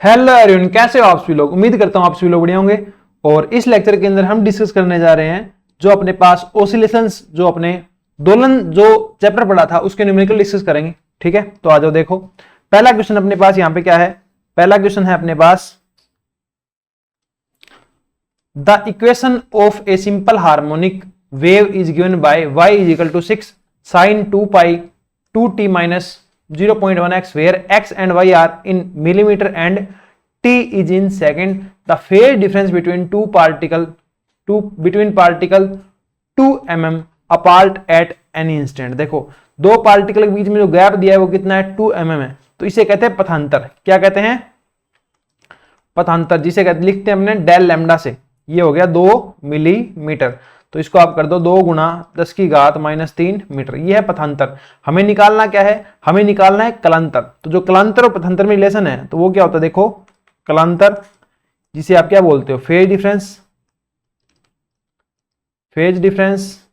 Hello everyone, कैसे हो आप सभी लोग। उम्मीद करता हूं आप सभी लोग बढ़िया होंगे। और इस लेक्चर के अंदर हम डिस्कस करने जा रहे हैं जो अपने पास ऑसिलेशंस, जो अपने दोलन जो चैप्टर पढ़ा था उसके न्यूमेरिकल डिस्कस करेंगे। ठीक है, तो आ जाओ। देखो पहला क्वेश्चन अपने पास यहाँ पे क्या है। पहला क्वेश्चन है अपने पास, the equation of a simple harmonic wave is given by y is equal to 6 sin 2 pi 2t minus 0.1x where x and y are in millimeter and t is in second. The phase difference between particle 2 mm apart at any instant. देखो दो particle के बीच में जो gap दिया है वो कितना है, 2 mm है। तो इसे कहते हैं पथांतर। क्या कहते हैं? पथांतर, जिसे कहते लिखते हैं हमने डेल लैम्डा से। ये हो गया 2 मिलीमीटर, तो इसको आप कर दो 2 गुणा 10 की घात -3 मीटर। ये है पथांतर। हमें निकालना क्या है, हमें निकालना है कलांतर। तो जो कलांतर और पथांतर में रिलेशन है तो वो क्या होता है, देखो कलांतर जिसे आप क्या बोलते हो, phase difference. Phase difference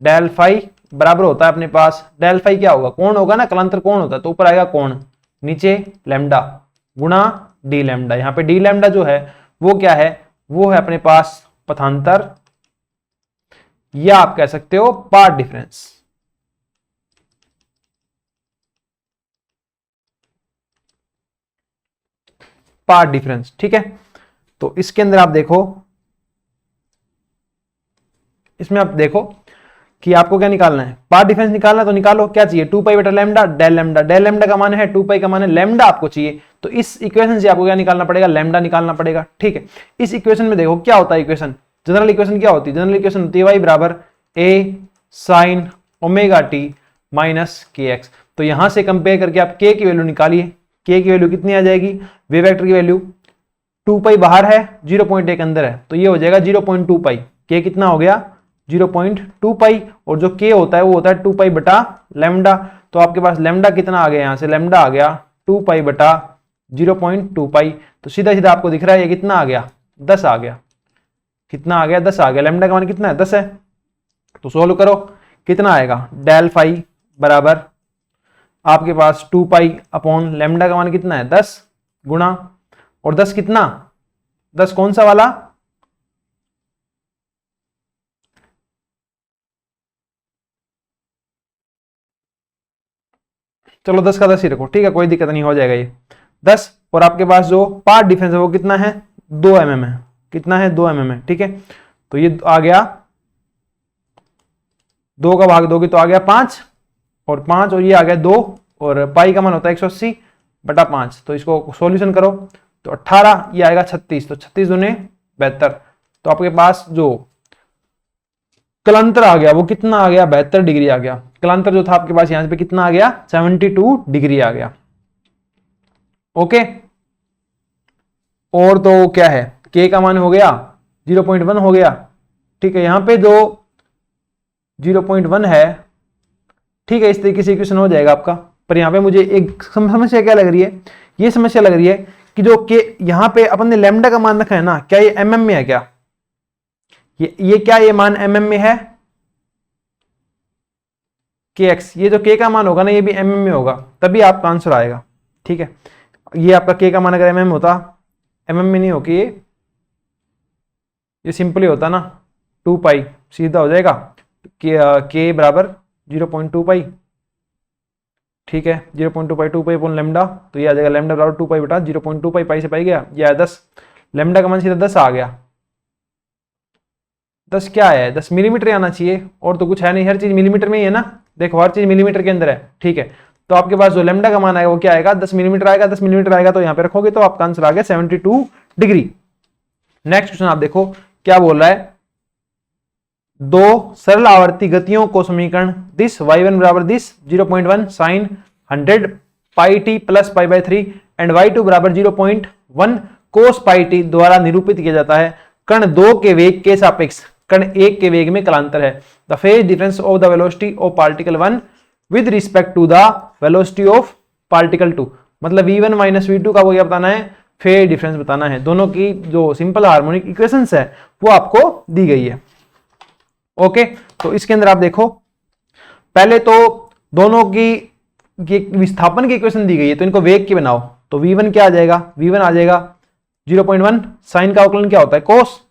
del phi बराबर होता है अपने पास, डेल फाई क्या होगा, कोण होगा ना, कलांतर कोण होता है, तो ऊपर आएगा कोण, नीचे लैम्डा गुणा डी लैम्डा। यहां पे डी लैम्डा जो है वो क्या है, वो है अपने पास पथांतर, या आप कह सकते हो पाथ डिफरेंस। पाथ डिफरेंस, ठीक है। तो इसके अंदर आप देखो, इसमें आप देखो कि आपको क्या निकालना है, पाथ डिफरेंस निकालना है। तो निकालो, क्या चाहिए, 2 पाई बटा lambda del lambda. Del lambda का मान है 2 पाई का मान है लैम्डा आपको चाहिए। तो इस इक्वेशन से आपको क्या निकालना पड़ेगा, लैम्डा निकालना पड़ेगा। ठीक है, इस इक्वेशन में देखो क्या होता है, इक्वेशन जनरल इक्वेशन क्या होती है, जनरल इक्वेशन होती है y बराबर a sin omega T minus के एक्स। तो यहां से कंपेयर करके आप k की वैल्यू निकालिए। k की वैल्यू कितनी आ जाएगी, वेव वेक्टर की वैल्यू 2 पाई बाहर है, 0.1 अंदर है, तो ये हो जाएगा 0.2 पाई। k कितना हो गया, 0.2 पाई, और जो k होता है वो होता है 2 पाई बटा लैम्डा। तो आपके पास लैम्डा कितना आ गया, यहां से लैम्डा आ गया 2 पाई बटा 0.2 पाई। तो सीधा सीधा आपको दिख रहा है ये कितना आ गया, 10 आ गया। कितना आ गया, 10 आ गया। लैम्डा का मान कितना है, 10 है। तो सोल्व करो, कितना आएगा, डेल फाई बराबर आपके पास 2 पाई अपॉन लैम्डा का मान कितना है, 10 गुणा, और 10 कितना, 10 कौन सा वाला, चलो 10 का 10 ही रखो, ठीक है, कोई दिक्कत नहीं, हो जाएगा ये 10। और आपके पास जो पाथ डिफरेंस है वो कितना है, 2 mm है। कितना है, 2 mm है। ठीक है, तो ये आ गया, 2 का भाग दोगे तो आ गया 5, और 5 और ये आ गया 2, और पाई का मान होता है 180 बटा 5। तो इसको सॉल्यूशन करो तो 18, ये आएगा 36, तो 36 दूने 72। तो आपके पास जो कलांतर आ गया वो कितना आ गया, 72 डिग्री आ गया। कलांतर जो था आपके पास यहां पे कितना आ गया, 72 डिग्री आ गया। ओके, और तो क्या है, k का मान हो गया 0.1 हो गया। ठीक है, यहां पे जो 0.1 है, ठीक है, इस तरीके से इक्वेशन हो जाएगा आपका। पर यहां पे मुझे एक समस्या क्या लग रही है, ये समस्या लग रही है कि जो के यहां पे अपन ने लैम्डा का मान रखा है ना, क्या ये mm में है, क्या ये क्या ये मान mm में है, kx, ये जो k का मान होगा ना ये भी mm में होगा, तभी आपका आंसर आएगा। ठीक है, ये आपका k का मान अगर mm होता, mm में नहीं होगी ये सिंपली होता ना 2 पाई, सीधा हो जाएगा k बराबर 0.2 पाई। ठीक है, 0.2 पाई 2 पाई अपॉन लैम्डा, तो ये आ जाएगा लैम्डा बराबर 2 पाई बटा 0.2 पाई, पाई से पाई गया, ये 10। लैम्डा का मान सीधा 10 आ गया। 10 क्या है, 10 मिलीमीटर आना चाहिए, और तो कुछ है नहीं, हर चीज मिलीमीटर में ही है ना, देखो हर चीज मिलीमीटर के अंदर है। ठीक है, तो आपके पास जो लैम्डा का मान आएगा वो क्या आएगा, 10 मिलीमीटर आएगा। 10 मिलीमीटर आएगा तो यहाँ पे रखोगे तो आपका आंसर आ गया 72 डिग्री। नेक्स्ट क्वेश्चन आप देखो क्या बोल रहा है, दो सरल आवर्ती गतियों को समीकरण दिस y1 बराबर this 0.1 sine 100 pi t plus pi by 3 and y2 बराबर 0.1 कोस पाई टी द्वारा निरूपित किया जाता है। कण 2 के वेग के सापेक्ष कण 1 के वेग में कलांतर है। The phase difference of the velocity of particle 1 with respect to the velocity of particle 2, मतलब v1 माइनस v2 का वो क्या बताना है, फेज डिफरेंस बताना है। दोनों की जो सिंपल हार्मोनिक इक्वेशंस है वो आपको दी गई है। ओके, तो इसके अंदर आप देखो, पहले तो दोनों की विस्थापन की इक्वेशन दी गई है, तो इनको वेग की बनाओ। तो v1 क्या आ जाएगा, v1 आ जाएगा 0.1। साइन का अवकलन क्या होता है, कोस,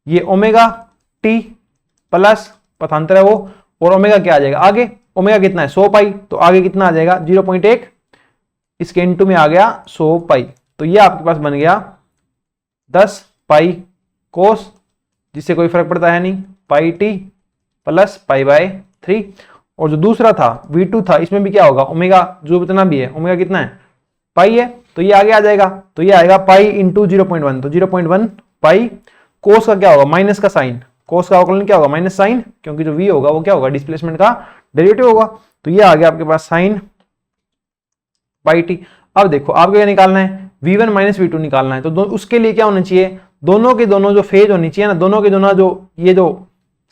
ये ओमेगा टी प्लस पथांतर है वो, और ओमेगा क्या आ जाएगा आगे, ओमेगा कितना है 100 पाई, तो आगे कितना आ जाएगा 0.1, इसके इनटू में आ गया 100 पाई। तो ये आपके पास बन गया 10 पाई कोस, जिससे कोई फर्क पड़ता है नहीं, पाई टी प्लस पाई बाय 3। और जो दूसरा था v2 था, इसमें भी क्या होगा, ओमेगा जो इतना भी है, ओमेगा कितना है पाई है, तो ये आगे आ जाएगा, तो ये आएगा पाई इंटू 0.1, तो 0.1 पाई। कोस का क्या होगा, माइनस का साइन, कोस का अवकलन क्या होगा माइनस साइन, क्योंकि जो v होगा वो क्या होगा, डिस्प्लेसमेंट का डेरिवेटिव होगा। तो ये आ गया आपके पास साइन पाई टी। अब देखो आपको क्या निकालना है, v1 माइनस v2 निकालना है, तो उसके लिए क्या होना चाहिए, दोनों के दोनों जो फेज होनी चाहिए ना, दोनों के दोनों जो ये जो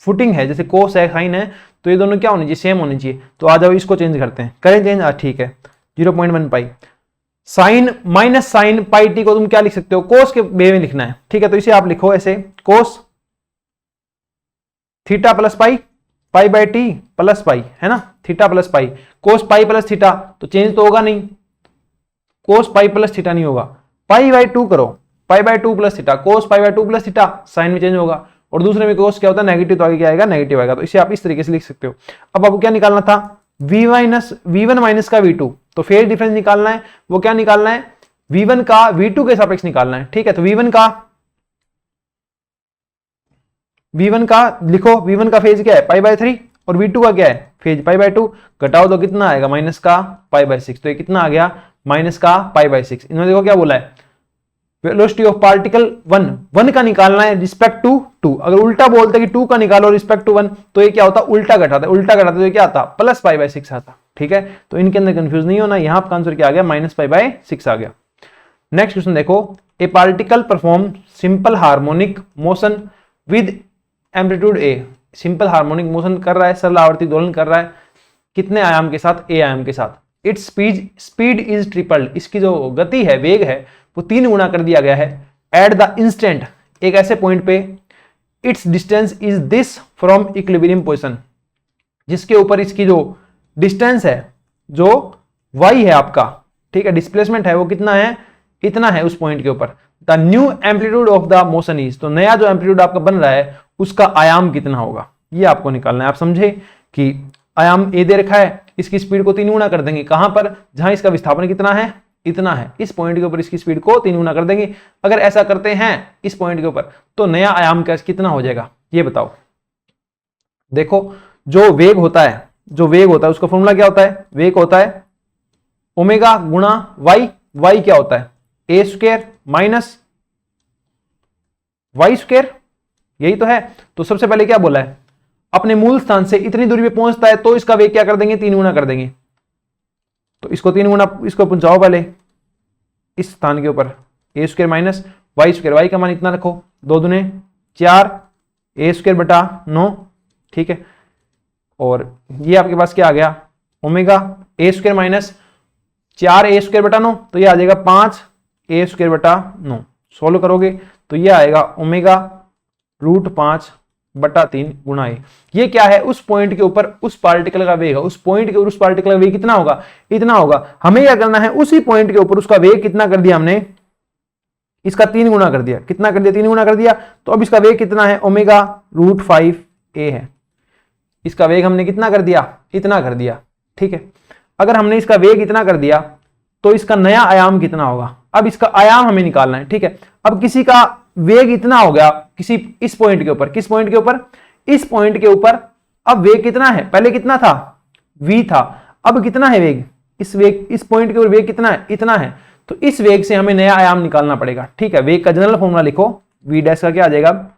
फुटिंग है, जैसे कोस है साइन है, तो ये दोनों क्या होनी चाहिए, सेम होनी चाहिए। तो आ जाओ इसको चेंज करते हैं, करें चेंज, ठीक है 0.1 pi. Sine minus sine pi t को तुम क्या लिख सकते हो, कोस के वे में लिखना है, ठीक है। तो इसे आप लिखो ऐसे, cos theta plus pi, pi by T plus पाई, है ना, थीटा प्लस पाई, कोस पाई प्लस थीटा, तो चेंज तो होगा नहीं, कोस पाई प्लस थीटा नहीं होगा, पाई बाय 2 करो, pi by 2 plus theta, cos pi by 2 plus theta, sine में चेंज होगा। और दूसरे में कोस क्या होता है नेगेटिव, तो आगे क्या आएगा नेगेटिव आएगा। तो इसे आप इस तरीके से लिख सकते हो। अब आपको क्या निकालना था, v1 माइनस का v2, तो फेज डिफरेंस निकालना है, वो क्या निकालना है, v1 का v2 के सापेक्ष निकालना है, ठीक है। तो v1 का लिखो, v1 का फेज क्या है पाई बाय 3, और v2 का क्या है फेज पाई बाय 2, घटाओ तो कितना आएगा माइनस का पाई बाय 6, तो ये कितना आ गया माइनस का पाई बाय 6। इन्होंने देखो क्या बोला है, वेलोसिटी ऑफ पार्टिकल 1 का निकालना है रिस्पेक्ट टू 2। अगर उल्टा बोलते कि 2 का निकालो रिस्पेक्ट टू 1, तो ये क्या होता, उल्टा घटाता, उल्टा घटाते तो क्या आता, प्लस पाई बाय 6 आता, ठीक है। तो इनके अंदर कंफ्यूज नहीं होना, यहां आपका आंसर क्या आ गया, माइनस पाई बाय 6 आ गया। नेक्स्ट क्वेश्चन देखो, ए particle perform simple harmonic motion with amplitude A, simple harmonic motion कर रहा है, सरल आवर्ती दोलन कर रहा है, कितने आयाम के साथ, ए आयाम के साथ। इट्स स्पीड इज ट्रिपल्ड, इसकी जो गति है, वेग है, वो 3 गुना कर दिया गया है। एट द इंस्टेंट, एक ऐसे पॉइंट पे, it's distance is this from equilibrium position, जिसके ऊपर इसकी जो डिस्टेंस है, जो y है आपका, ठीक है, डिस्प्लेसमेंट है वो कितना है, इतना है उस पॉइंट के ऊपर। The new amplitude of the motion is, तो नया जो एम्पलीट्यूड आपका बन रहा है उसका आयाम कितना होगा, ये आपको निकालना है। आप समझे कि आयाम a दे रखा है, इसकी स्पीड को 3 गुना कर देंगे, कहां पर, जहां इसका विस्थापन कितना है, इतना है, इस पॉइंट के ऊपर इसकी स्पीड को 3 गुना कर देंगे। अगर ऐसा करते हैं इस पॉइंट के ऊपर, तो नया आयाम का कितना हो जाएगा, ये बताओ। देखो जो वेग होता है उसका फॉर्मूला क्या होता है, वेग होता है ओमेगा गुणा वाई, वाई क्या होता है ए स्क्वायर माइनस वाई स्क्वायर, यही तो है। तो सबसे पहले क्या बोला है, अपने मूल स्थान से इतनी दूरी पे पहुंचता है तो इसका वेग क्या कर देंगे, 3 गुना कर देंगे। तो इसको 3 गुना, इसको पहुंचाओ पहले इस स्थान के ऊपर, a square minus y square, y का मान इतना रखो, 2 दूने 4, ए स्क्वायर बटा 9, ठीक है। और ये आपके पास क्या आ गया, omega A square minus 4 A square बटा 9, तो ये आ जाएगा 5 ए स्क्वायर बटा 9। सोल्व करोगे तो ये आएगा ओमेगा √5 बटा 3 गुणा ए। ये क्या है, उस पॉइंट के ऊपर उस पार्टिकल का वेग है, उस पॉइंट के ऊपर उस पार्टिकल का वेग कितना होगा, इतना होगा। हमें क्या करना है, उसी पॉइंट के ऊपर उसका वेग कितना कर दिया हमने, इसका 3 गुना कर दिया, कितना कर दिया, 3 गुना कर दिया। तो अब इसका वेग कितना है, ओमेगा √5 ए है, इसका वेग हमने कितना कर दिया, इतना कर दिया, ठीक है। अगर हमने इसका वेग इतना कर दिया तो इसका नया आयाम कितना होगा, अब इसका आयाम हमें निकालना है, ठीक है। अब किसी का वेग इतना हो गया, किसी इस पॉइंट के ऊपर, किस पॉइंट के ऊपर, इस पॉइंट के ऊपर, अब वेग कितना है, पहले कितना था v था, अब कितना है वेग, इस पॉइंट के ऊपर वेग कितना है, इतना है। तो इस वेग से हमें नया आयाम निकालना पड़ेगा, ठीक है। वेग का जनरल फॉर्मूला लिखो, v डैश का क्या आ जाएगा,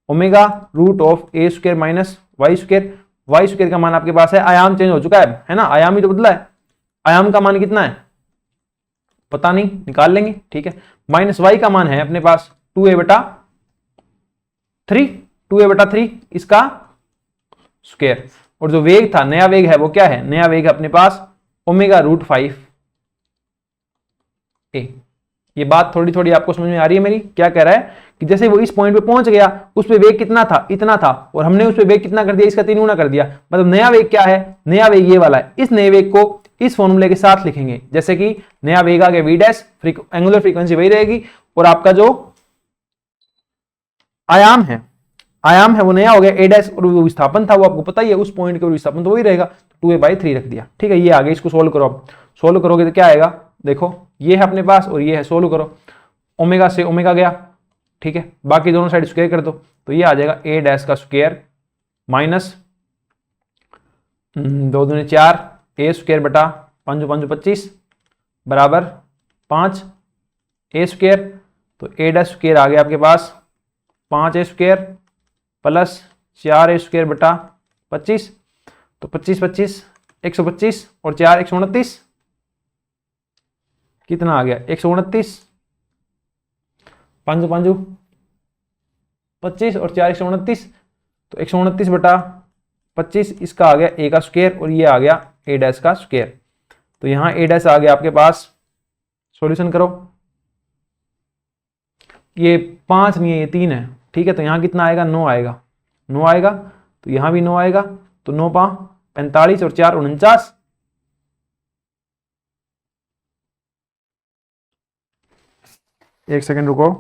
omega √a² minus y square, y square का मान आपके पास है, आयाम चेंज हो चुका है ना, आयाम ही तो बदला है, आयाम का मान कितना है पता नहीं, निकाल लेंगे, ठीक है। माइनस वाई का मान है अपने पास 2a बटा 3 इसका स्क्वायर, और जो वेग था, नया वेग है वो क्या है, नया वेग है अपने पास ओमेगा √5 ए। ये बात थोड़ी थोड़ी आपको समझ में आ रही है मेरी, क्या कह रहा है कि जैसे वो इस पॉइंट पे पहुंच गया, उस पे वेग कितना था, इतना था, और हमने उस पे वेग कितना कर दिया, इसका 3 गुना कर दिया। मतलब नया वेग क्या है, नया वेग ये वाला है, इस नए वेग को इस फॉर्मूले के साथ लिखेंगे। जैसे कि नया वेग आ गया वी डैश, एंगुलर फ्रीक्वेंसी वही रहेगी और आपका जो आयाम है वो नया हो गया ए डैश, और वो विस्थापन था वो आपको पता ही है, उस पॉइंट के विस्थापन तो वही रहेगा, 2a/3 रख दिया। ठीक है, ये आगे इसको सोल्व करो। आप सोल्व करोगे तो क्या आएगा, देखो ये है अपने पास और ये है, सोल्व करो, ओमेगा से ओमेगा गया। ठीक है, बाकी दोनों साइड स्क्वायर कर दो तो ये आ जाएगा ए डैश का स्क्वायर माइनस 2 दूनी 4 ए स्क्वायर बटा 5 5 25 बराबर 5 ए स्क्वायर। तो ए डैश स्क्वायर आ गया आपके पास 5 ए स्क्वायर प्लस 4 ए स्क्वायर बटा 25, तो 25 25 125 और 4 129, कितना आ गया 129, 5 5 25 और 4 129, तो 129 बटा 25 इसका आ गया ए का स्क्वायर और ये आ गया ए डैश का स्क्वायर। तो यहां ए डैश आ गया आपके पास, सॉल्यूशन करो, ये 5 नहीं है ये 3 है। ठीक है, तो यहां कितना आएगा 9 आएगा, 9 आएगा, तो यहां भी 9 आएगा, तो 9 5 45 और 4 49। एक सेकंड रुको,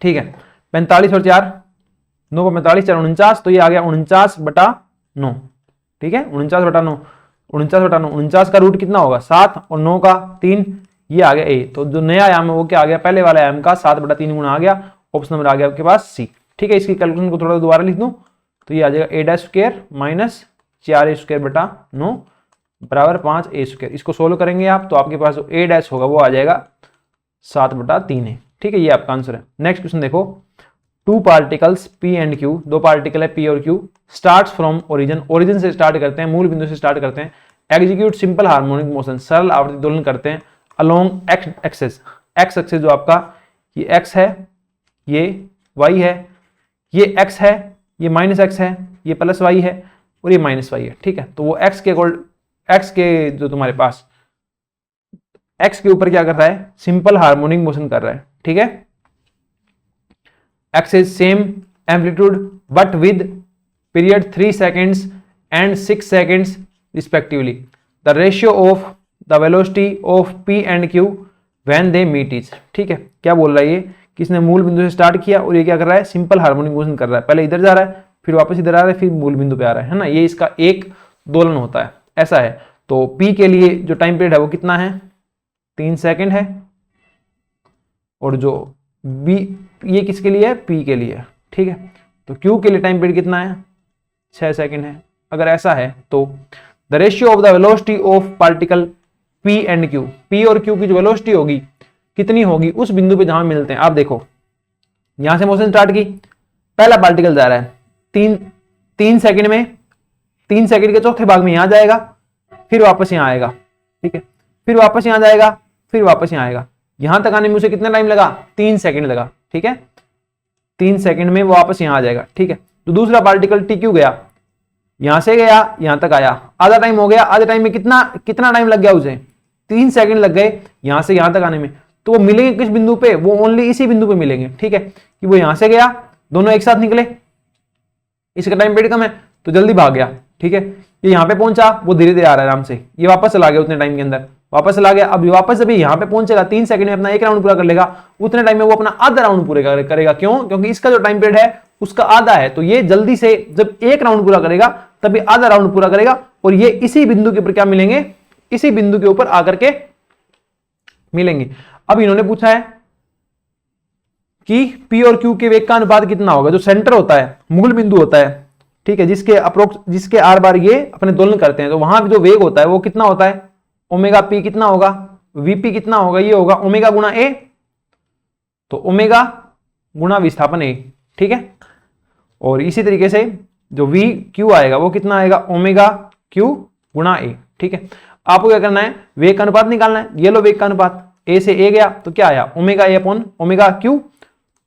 ठीक है 45 और 4 9 पर 45 4 49, तो ये आ गया 49 बटा 9। ठीक है, 49 बटा 9, 49 बटा 9, 49 का रूट कितना होगा 7 और 9 का 3, ये आ गया ए। तो जो नया आयाम है वो क्या आ गया, पहले वाले आयाम का 7 बटा 3 गुना आ गया, ऑप्शन नंबर आ गया आपके पास सी। ठीक है, इसकी कैलकुलेशन को थोड़ा दोबारा लिख दूं तो ये आ जाएगा ए डैश स्क्वायर माइनस 4 ए स्क्वायर बटा 9 बराबर 5 ए स्क्वायर। इसको सोल्व करेंगे आप तो आपके पास जो ए डैश होगा वो आ जाएगा 7 बटा 3 है। ठीक है, ये आपका आंसर है। नेक्स्ट क्वेश्चन देखो, 2 particles P and Q, 2 particle है P और Q, starts from origin, origin से स्टार्ट करते हैं, मूल बिंदु से स्टार्ट करते हैं, एग्जीक्यूट सिंपल हार्मोनिक मोशन, सरल आवर्ती दोलन करते हैं along x axis, x axis जो आपका ये x है, ये y है, ये x है, ये माइनस x है, ये प्लस y है और ये माइनस y है। ठीक है, तो वो x के जो तुम्हारे पास x के ऊपर क्या कर रहा है, सिंपल हार्मोनिक मोशन कर रहा है। ठीक है, x is same amplitude but with period 3 seconds and 6 seconds respectively. The ratio of the velocity of P and Q when they meet is, ठीक है, क्या बोल रहा है ये, किसने मूल बिंदु से स्टार्ट किया और ये क्या कर रहा है, सिंपल हार्मोनिक मोशन कर रहा है, पहले इधर जा रहा है फिर वापस इधर आ रहा है फिर मूल बिंदु पे आ रहा है ना, ये इसका एक दोलन होता है, ऐसा है। तो P के लिए जो टाइम पीरियड है वो कितना है 3 सेकंड है, और जो B ये किसके लिए है, P के लिए। ठीक है, तो Q के लिए टाइम पीरियड कितना है 6 सेकंड है। अगर ऐसा है तो the ratio of the velocity of particle P and Q, P और Q की जो वेलोसिटी होगी कितनी होगी उस बिंदु पे जहां मिलते हैं। आप देखो यहां से मोशन स्टार्ट की, पहला पार्टिकल जा रहा है 3 सेकंड में, 3 सेकंड के चौथे भाग में यहां जाएगा फिर वापस यहां आएगा। ठीक है, फिर वापस यहां जाएगा फिर वापस यहां आएगा, यहां तक आने में उसे कितना टाइम लगा 3 सेकंड लगा। ठीक है, 3 सेकंड में वो वापस यहां आ जाएगा। ठीक है, तो दूसरा पार्टिकल TQ गया, यहां से गया यहां तक आया, आधा टाइम हो गया, आधे टाइम में कितना टाइम लग गया उसे 3 सेकंड लग गए यहां से यहां तक आने में। तो वो मिलेंगे किस बिंदु पे, वो ओनली इसी बिंदु पे मिलेंगे। ठीक है, कि वो यहां से गया, दोनों एक साथ निकले, इसका टाइम पीरियड कम है तो जल्दी भाग गया। ठीक है, ये यहां पे पहुंचा, वो धीरे धीरे आ रहा है आराम से, ये वापस चला गया उतने टाइम के अंदर, वापस चला गया। अब वापस जब यहां पे पहुंचेगा 3 सेकंड में अपना एक राउंड पूरा कर लेगा, उतने टाइम में वो अपना आधा राउंड पूरा करेगा। क्यों, क्योंकि इसका जो टाइम पीरियड है उसका आधा है, तो ये जल्दी से जब एक राउंड पूरा करेगा तभी आधा राउंड पूरा करेगा, और ये इसी बिंदु के ऊपर क्या मिलेंगे, इसी बिंदु के ऊपर आकर के मिलेंगे। अब इन्होंने पूछा है कि P और Q के वेग का अनुपात कितना होगा, जो सेंटर होता है, मूल बिंदु होता है, ठीक है, जिसके आर बार ये अपने दोलन करते हैं, तो वहां जो वेग होता है वो कितना होता है, ओमेगा P कितना होगा, Vp कितना होगा, ये होगा ओमेगा गुणा A, तो ओमेगा गुणा विस्थापन A। ठीक है, और इसी तरीके से जो VQ आएगा वो कितना आएगा, ओमेगा Q गुणा A। ठीक है, आपको क्या करना है, वेग का अनुपात निकालना है, ये लो वेग का अनुपात, A से A गया तो क्या आया, omega A upon omega Q,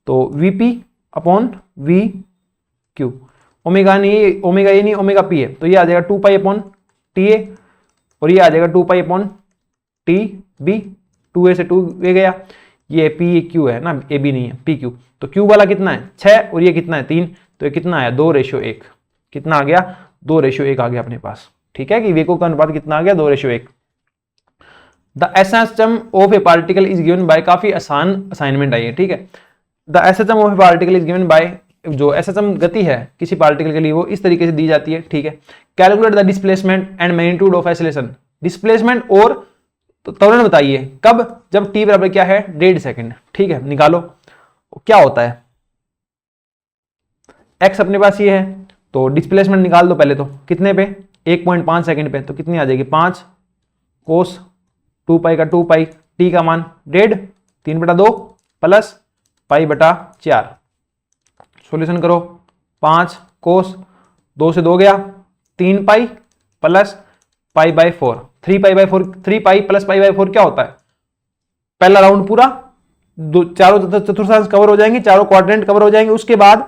तो Vp upon VQ, omega A नहीं ओमेगा P है, तो ये आ जाएगा 2 पाई अपॉन TA, और ये आ जाएगा 2 पाई अपॉन TB, 2A से 2A गया, ये PQ है ना, AB नहीं है, PQ, तो Q वाला कितना है 6 और ये कितना है 3, तो ये कितना आया 2:1। कितना आ गया 2:1 आ गया अपने पास। ठीक है कि वेको का अनुपात कितना आ गया 2:1। The SHM of A particle is given bye, काफी आसान असाइनमेंट आई है। ठीक है, the SHM of A particle is given bye, जो एसएचएम गति है किसी पार्टिकल के लिए वो इस तरीके से दी जाती है। ठीक है, calculate the displacement and magnitude of acceleration, displacement और त्वरण बताइए कब, जब t बराबर क्या है 1.5 सेकंड। ठीक है, निकालो क्या होता है। x अपने पास ये है तो डिस्प्लेसमेंट निकाल दो पहले तो, कितने पे 1.5 सेकंड पे, तो कितनी आ जाएगी 5 कोस 2 पाई का 2 पाई, t का मान 1.5 3/2 प्लस π/4। सॉल्यूशन करो, 5 कोस 2 से 2 गया 3 पाई प्लस π/4, 3π/4, 3 पाई प्लस π/4 क्या होता है, पहला राउंड पूरा, चारों चतुर्थांश कवर हो जाएंगे, चारों क्वाड्रेंट कवर हो जाएंगे, उसके बाद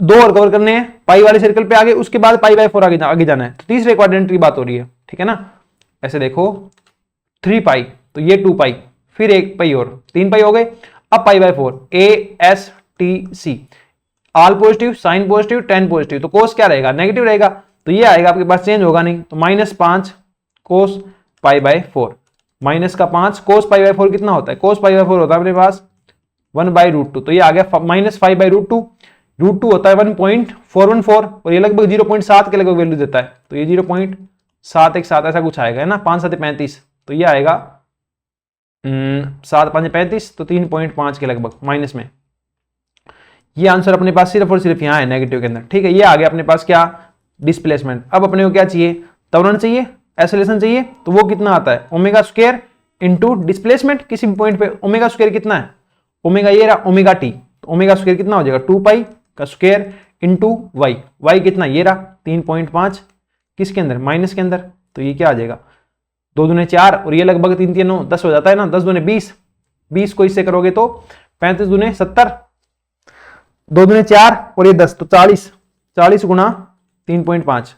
2 और कवर करने हैं पाई वाले सर्कल पे आगे, उसके बाद π/4 आगे जाना है, तो तीसरे क्वाड्रेंट की बात हो रही है। ठीक है ना, ऐसे देखो 3 पाई तो ये 2 पाई, फिर 1 पाई और 3 पाई हो गए, अब π/4 ASTC, all positive, sine positive, tan positive, तो कोस क्या रहेगा नेगेटिव रहेगा, तो ये आएगा आपके पास, चेंज होगा नहीं, तो -5 कोस π/4, माइनस का 5 कोस π/4 कितना होता है, कोस π/4 होता है अपने पास 1/√2, तो ये आ गया -5/√2, √2 होता है 1.414 और ये लगभग 0.7 के लगभग वैल्यू देता है, तो ये 0.717 ऐसा कुछ आएगा, है ना, 5 7 35, तो ये आएगा 7 5 35, तो 3.5 के लगभग माइनस में। ये आंसर अपने पास सिर्फ और सिर्फ यहाँ है नेगेटिव के अंदर। ठीक है, ये आ गया अपने पास क्या डिस्प्लेसमेंट। अब अपने को क्या चाहिए, त्वरण चाहिए, एक्सेलरेशन चाहिए, तो वो कितना आता है ω² इंटू डिस्प्लेसमेंट, किसी भी पॉइंट पे ω² कितना है, ओमेगा ये रहा ω/t, तो ω² कितना हो जाएगा 2 पाई का स्क्वायर इंटू y कितना ये रहा 3.5, किसके अंदर माइनस के अंदर, तो ये क्या आ जाएगा 2 दूने 4 और ये लगभग 3 3 9 10 हो जाता है ना, 10 दूने 20, 20 को इससे करोगे तो 35 दूने 70, 2 दूने 4 और ये 10, तो 40, 40 गुना 3.5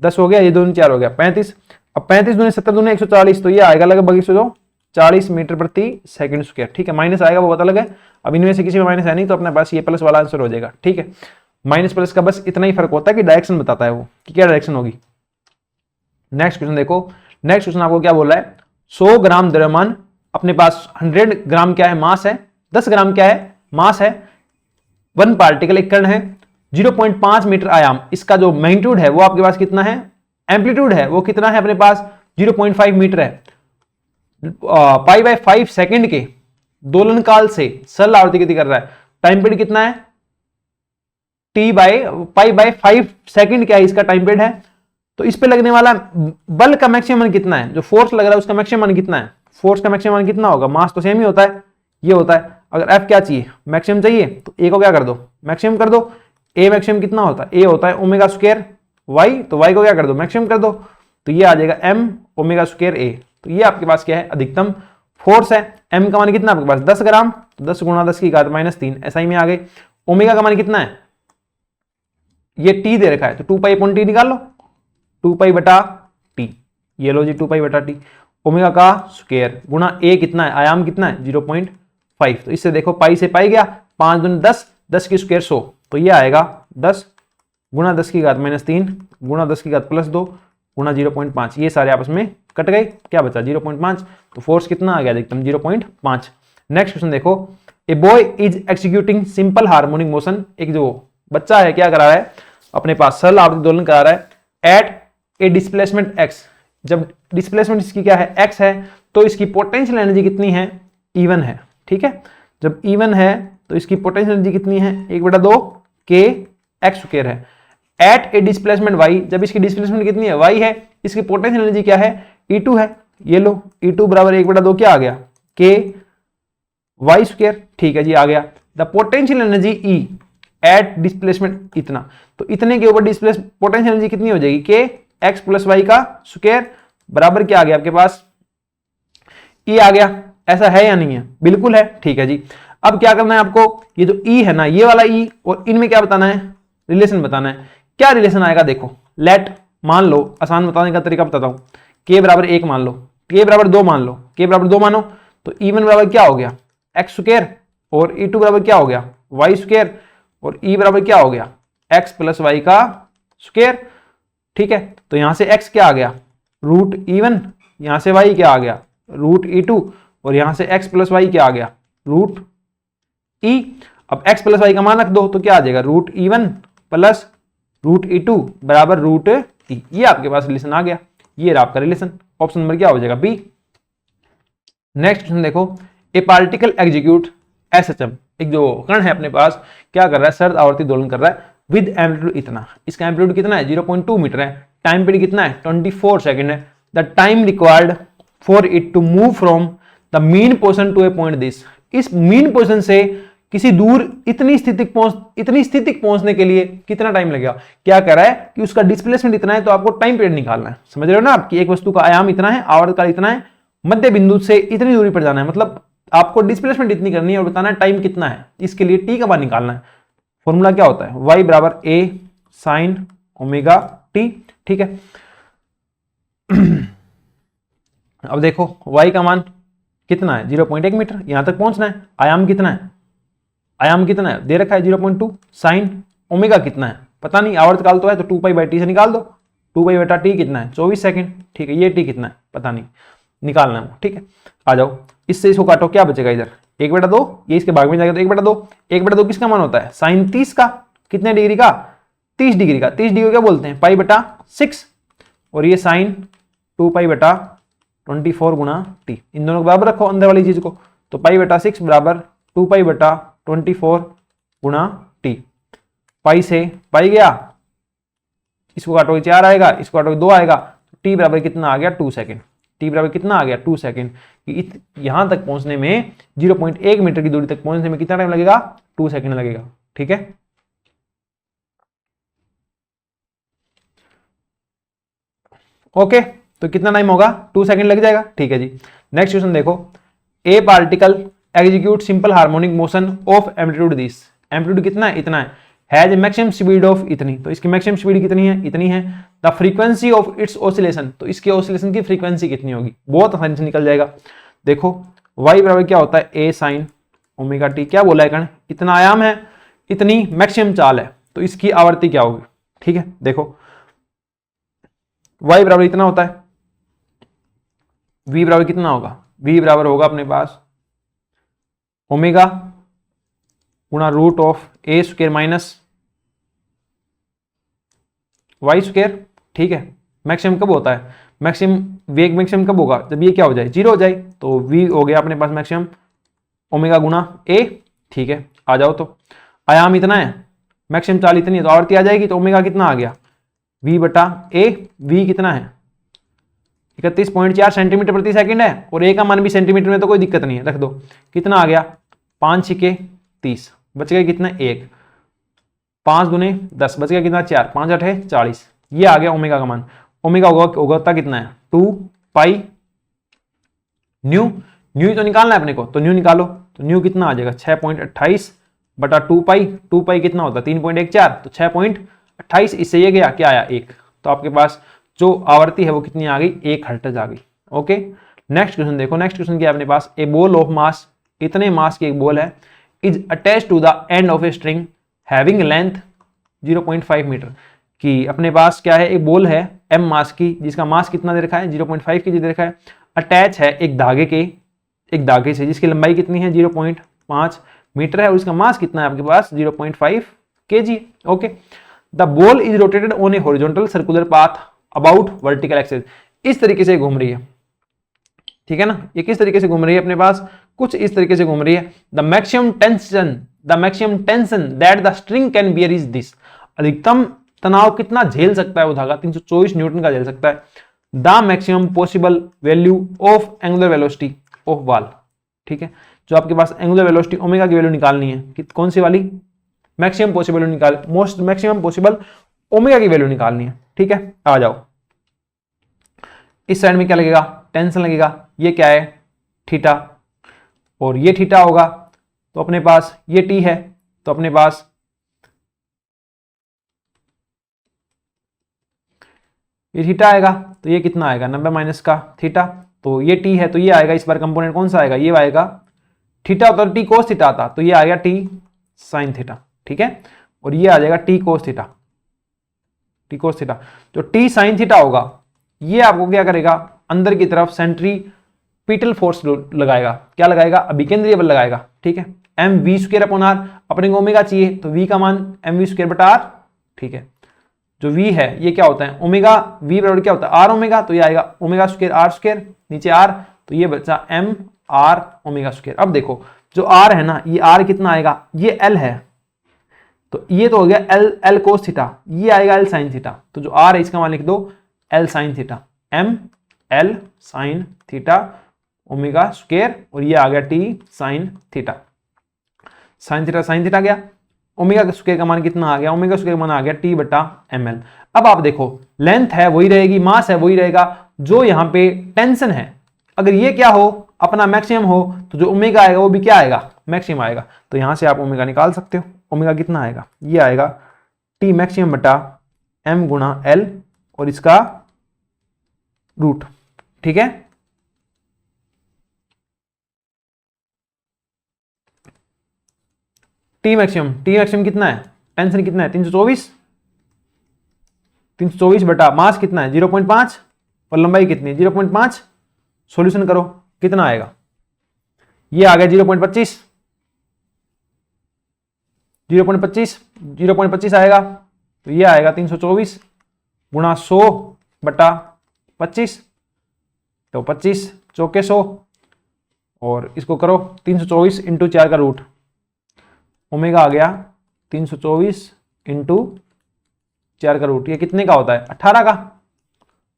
10 हो गया, ये 2 दूने 4 हो गया 35, अब 35 दूने 70 दूने 140, तो ये आएगा लगभग 140 मीटर प्रति सेकंड स्क्वायर। ठीक है, माइनस आएगा वो पता लगा, अब इनमें से किसी में माइनस है नहीं, तो अपने पास ये प्लस वाला आंसर हो जाएगा। ठीक है, माइनस प्लस का बस इतना ही फर्क होता है कि डायरेक्शन बताता है वो कि क्या डायरेक्शन होगी। नेक्स्ट क्वेश्चन देखो, नेक्स्ट क्वेश्चन आपको क्या बोल रहा है, 100 ग्राम द्रव्यमान, अपने पास 100 ग्राम क्या है मास है, 10 ग्राम क्या है मास है, 1 पार्टिकल एक कण है, 0.5 मीटर आयाम, इसका जो मैग्नीट्यूड है वो आपके पास कितना है, एम्पलीट्यूड है वो कितना है अपने पास 0.5 मीटर है, π/5 सेकंड के दोलन काल से सरल आवर्ती गति कर रहा है, टाइम पीरियड कितना है π/5 सेकंड क्या है इसका टाइम पीरियड है, तो इस पे लगने वाला बल का मैक्सिमम कितना है, जो फोर्स लग रहा है उसका मैक्सिमम कितना है, फोर्स का मैक्सिमम कितना होगा, मास तो सेम ही होता है, ये होता है, अगर F क्या चाहिए मैक्सिमम चाहिए तो A को क्या कर दो मैक्सिमम कर दो, A मैक्सिमम कितना होता है, A होता है ω² y, तो y को क्या कर दो मैक्सिमम कर दो, तो ये आ जाएगा m ω² A, तो ये आपके पास क्या है अधिकतम फोर्स है, m का मान कितना आपके पास 10 ग्राम, तो 10 गुणा 10 की घात -3 ऐसा ही में आ गए, ओमेगा का मान कितना है, ये t दे रखा है तो 2π/t निकाल लो, 2π/t, ये लो जी 2π/t, ओमेगा का स्क्वायर गुणा a कितना है आयाम कितना है 0.5, तो इससे देखो पाई से पाई गया, 5 दूनी 10, 10 की स्क्वायर 100, तो ये आएगा 10 गुणा 10 की घात -3 गुणा 10 की घात +2 गुणा 0.5, ये सारे आपस में कट गए, क्या बचा 0.5, तो फोर्स कितना आ गया अधिकतम 0.5। नेक्स्ट क्वेश्चन देखो, a boy is executing simple harmonic motion, एक जो बच्चा है क्या करा रहा है अपने पास सरल आवर्ती दोलन करा रहा है एट ए डिस्प्लेसमेंट x, जब डिस्प्लेसमेंट इसकी क्या है x है, तो इसकी पोटेंशियल एनर्जी कितनी है E1 है। ठीक है, जब E1 है तो इसकी पोटेंशियल एनर्जी कितनी है 1/2 k x² है, एट ए डिस्प्लेसमेंट y, जब इसकी डिस्प्लेसमेंट कितनी है y है, इसकी पोटेंशियल एनर्जी क्या है E2 है, ये लो E2 बराबर 1/2 क्या आ गया k y²। ठीक है जी आ गया, the potential energy E at displacement इतना, तो इतने के ऊपर डिस्प्लेस पोटेंशियल एनर्जी कितनी हो जाएगी k x + y का स्क्वायर बराबर क्या आ गया आपके पास E आ गया, ऐसा है या नहीं है, बिल्कुल है। ठीक है जी, अब क्या करना है आपको, ये जो E है ना ये वाला E और इनमें क्या बताना है रिलेशन बताना है, क्या रिलेशन आएगा देखो, लेट मान लो, आसान बताने का तरीका बताता हूं, k बराबर 1 मान लो, k बराबर 2 मान लो, k बराबर 2 मानो तो E1 बराबर क्या हो गया x² और E2 बराबर क्या हो गया y², और ई बराबर क्या हो गया, एक्स प्लस वाई का स्क्वायर। ठीक है, तो यहां से x क्या आ गया, रूट E1, यहां से y क्या आ गया, रूट E2, और यहां से x प्लस वाई क्या आ गया, रूट E। अब x प्लस वाई का मान रख दो तो क्या आ जाएगा, root E1 plus root E2 बराबर रूट E। ये आपके पास रिलेशन आ गया, ये रहा आपका रिलेशन। ऑप्शन नंबर क्या हो जाएगा, बी। नेक्स्ट क्वेश्चन देखो, ए पार्टिकल एग्जीक्यूट SHM, एक जो कण है अपने पास क्या कर रहा है, सर्द आवर्ती दोलन कर रहा है विद एम्पलीट्यूड इतना, इसका एम्पलीट्यूड कितना है 0.2 मीटर है, टाइम पीरियड कितना है 24 सेकंड है। The time required for it to move from the mean position to a point this, इस मीन पोजिशन से किसी दूर इतनी स्थिति पहुंचने के लिए कितना टाइम लगेगा। क्या कह रहा है कि उसका डिस्प्लेसमेंट इतना है, तो आपको टाइम पीरियड निकालना है। समझ रहे हो ना, आपकी एक वस्तु का आयाम इतना है, आवर्तकाल इतना है, मध्य बिंदु से इतनी दूरी पर जाना है, मतलब आपको डिस्प्लेसमेंट इतनी करनी है और बताना है टाइम कितना है। इसके लिए टी का मान निकालना है। फॉर्मूला क्या होता है, y बराबर a साइन ओमेगा t। ठीक है, अब देखो y का मान कितना है 0.1 मीटर, यहां तक पहुंचना है। आयाम कितना है, आयाम कितना है दे रखा है 0.2। साइन ओमेगा कितना है पता नहीं, आवर्तकाल तो है तो 2π/t से निकाल दो, 2π/t कितना है 24 सेकंड। ठीक है, ये t कितना है पता नहीं, निकालना है। ठीक है, आ जाओ, इससे इसको काटो, क्या बचेगा इधर 1/2, ये इसके भाग में जाएगा तो 1/2। 1/2 किसका मान होता है, साइन 30 का, कितने डिग्री का 30 डिग्री का। 30 डिग्री क्या बोलते हैं π/6, और ये साइन 2π/24 गुणा t, इन दोनों को बराबर रखो अंदर वाली चीज को, तो π/6 बराबर 2π/24 गुणा t। पाई से पाई गया, इसको काटोगे 4 आएगा, इसको काटोगे 2 आएगा, t बराबर कितना आ गया 2 सेकंड। टी बराबर कितना आ गया 2 सेकंड। यहां तक पहुंचने में 0.1 मीटर की दूरी तक पहुंचने में कितना टाइम लगेगा, 2 सेकंड लगेगा। ठीक है, ओके, तो कितना टाइम होगा 2 सेकंड लग जाएगा। ठीक है जी, नेक्स्ट क्वेश्चन देखो, ए particle execute simple harmonic motion of amplitude this, amplitude कितना है इतना है, हैज मैक्सिमम स्पीड ऑफ इतनी, तो इसकी मैक्सिमम स्पीड कितनी है इतनी है। The frequency of its oscillation, तो इसके ऑसिलेशन की फ्रीक्वेंसी कितनी होगी, बहुत आसानी से निकल जाएगा। देखो y बराबर क्या होता है a साइन ओमेगा t, क्या बोला है कण, इतना आयाम है, इतनी मैक्सिमम चाल है, तो इसकी आवर्ती क्या होगी। ठीक है, देखो y बराबर इतना होता है, v बराबर कितना होगा, v बराबर होगा अपने पास ओमेगा गुणा root of a square minus y square. ठीक है, मैक्सिमम कब होता है, मैक्सिमम वेग मैक्सिमम कब होगा, जब ये क्या हो जाए 0 हो जाए, तो v हो गया अपने पास मैक्सिमम ओमेगा गुणा a। ठीक है, आ जाओ, तो आयाम इतना है, मैक्सिमम चाल इतनी है, तो आवर्ती आ जाएगी, तो ओमेगा कितना आ गया v/a, v कितना है 31.4 सेंटीमीटर प्रति सेकंड है, और a का मान भी सेंटीमीटर में, तो कोई दिक्कत नहीं है, रख दो। कितना आ गया 5 × 30, बच गया कितना 1, 5 × 10 बच गया कितना 4, 5 × 8 40, ये आ गया ओमेगा का मान। ओमेगा होगा कितना है 2π न्यू, न्यू तो निकालना है अपने को, तो न्यू निकालो, तो न्यू कितना आ जाएगा 6.28/2π, 2π कितना होता है 3.14, तो 6.28, इससे ये गया क्या आया 1, तो आपके पास जो आवर्ती है वो कितनी आ गई 1 हर्ट्ज आ गई। ओके, नेक्स्ट क्वेश्चन देखो, नेक्स्ट क्वेश्चन क्या है अपने पास, ए बॉल ऑफ मास, इतने मास की एक बॉल है, is attach to the end of a string having length 0.5 metre, कि अपने पास क्या है एक बॉल है m मास की, जिसका मास कितना दे रखा है 0.5 के जी दे रखा है, अटैच है एक धागे से जिसकी लंबाई कितनी है 0.5 मीटर है, और इसका मास कितना है आपके पास 0.5 kg। Okay, the ball is rotated on A horizontal circular path about vertical axis, इस तरीके से घूम रही है। ठीक है ना, ये किस तरीके से घूम रही है अपने पास, कुछ इस तरीके से घूम रही है। The maximum tension that the string can bear is this, अधिकतम तनाव कितना झेल सकता है वो धागा, 324 न्यूटन का झेल सकता है। The maximum possible value of angular velocity of ball, ठीक है, जो आपके पास एंगुलर वेलोसिटी ओमेगा की वैल्यू निकालनी है, कि कौन सी वाली मैक्सिमम पॉसिबल निकाल, मोस्ट मैक्सिमम पॉसिबल ओमेगा की वैल्यू निकालनी है। ठीक है, आ जाओ, इस साइड में क्या लगेगा टेंशन लगेगा, ये क्या है थीटा, और ये थीटा होगा, तो अपने पास ये टी है, तो अपने पास ये थीटा आएगा, तो ये कितना आएगा 90 माइनस का थीटा, तो ये टी है, तो ये आएगा, इस बार कंपोनेंट कौन सा आएगा, ये आएगा थीटा, तो टी कोस थीटा आता, तो ये आ गया टी साइन थीटा। ठीक है, और ये आ जाएगा T cos theta, T cos theta. जो टी साइन थीटा होगा ये आपको क्या करेगा, अंदर की तरफ सेंट्रीपिटल फोर्स लगाएगा, क्या लगाएगा, अभिकेंद्रीय बल लगाएगा, ठीक है। M V square upon R, अपने को ओमेगा चाहिए तो वी का मान एम वी स्क्वायर बटा आर, ठीक है। जो v है ये क्या होता है, ओमेगा v बराबर क्या होता है, आर ओमेगा, तो ये आएगा ओमेगा स्क्वायर आर स्क्वायर, नीचे आर, तो ये बचा एम आर ओमेगा स्क्वायर। अब देखो जो r है ना, ये r कितना आएगा, ये l है, तो ये तो हो गया l कोस थीटा, ये आएगा l साइन थीटा, तो जो r है इसका मान लिख दो l sine theta, m l sine theta omega square, और ये आ गया t sine theta. Sine theta गया, ओमेगा स्क्वायर का मान कितना आ गया, ओमेगा स्क्वायर का मान आ गया टी बटा एम एल। अब आप देखो लेंथ है वही रहेगी, मास है वही रहेगा, जो यहाँ पे टेंशन है अगर ये क्या हो, अपना मैक्सिमम हो, तो जो ओमेगा आएगा वो भी क्या आएगा, मैक्सिमम आएगा। तो यहां से आप ओमेगा निकाल सकते हो, ओमेगा कितना आएगा, ये आएगा टी मैक्सिमम बटा एम गुणा एल और इसका रूट, ठीक है। टी मैक्सिमम कितना है, टेंशन कितना है 324 बटा मास कितना है 0.5 और लंबाई कितनी है 0.5। सॉल्यूशन करो कितना आएगा, ये आ गया 0.25 आएगा, तो ये आएगा 324 गुणा 100 बटा 25, तो 25 चौके 100, और इसको करो 324 इंटू 4 का रूट, ओमेगा आ गया 324 इंटू 4 का रूट, ये कितने का होता है 18 का,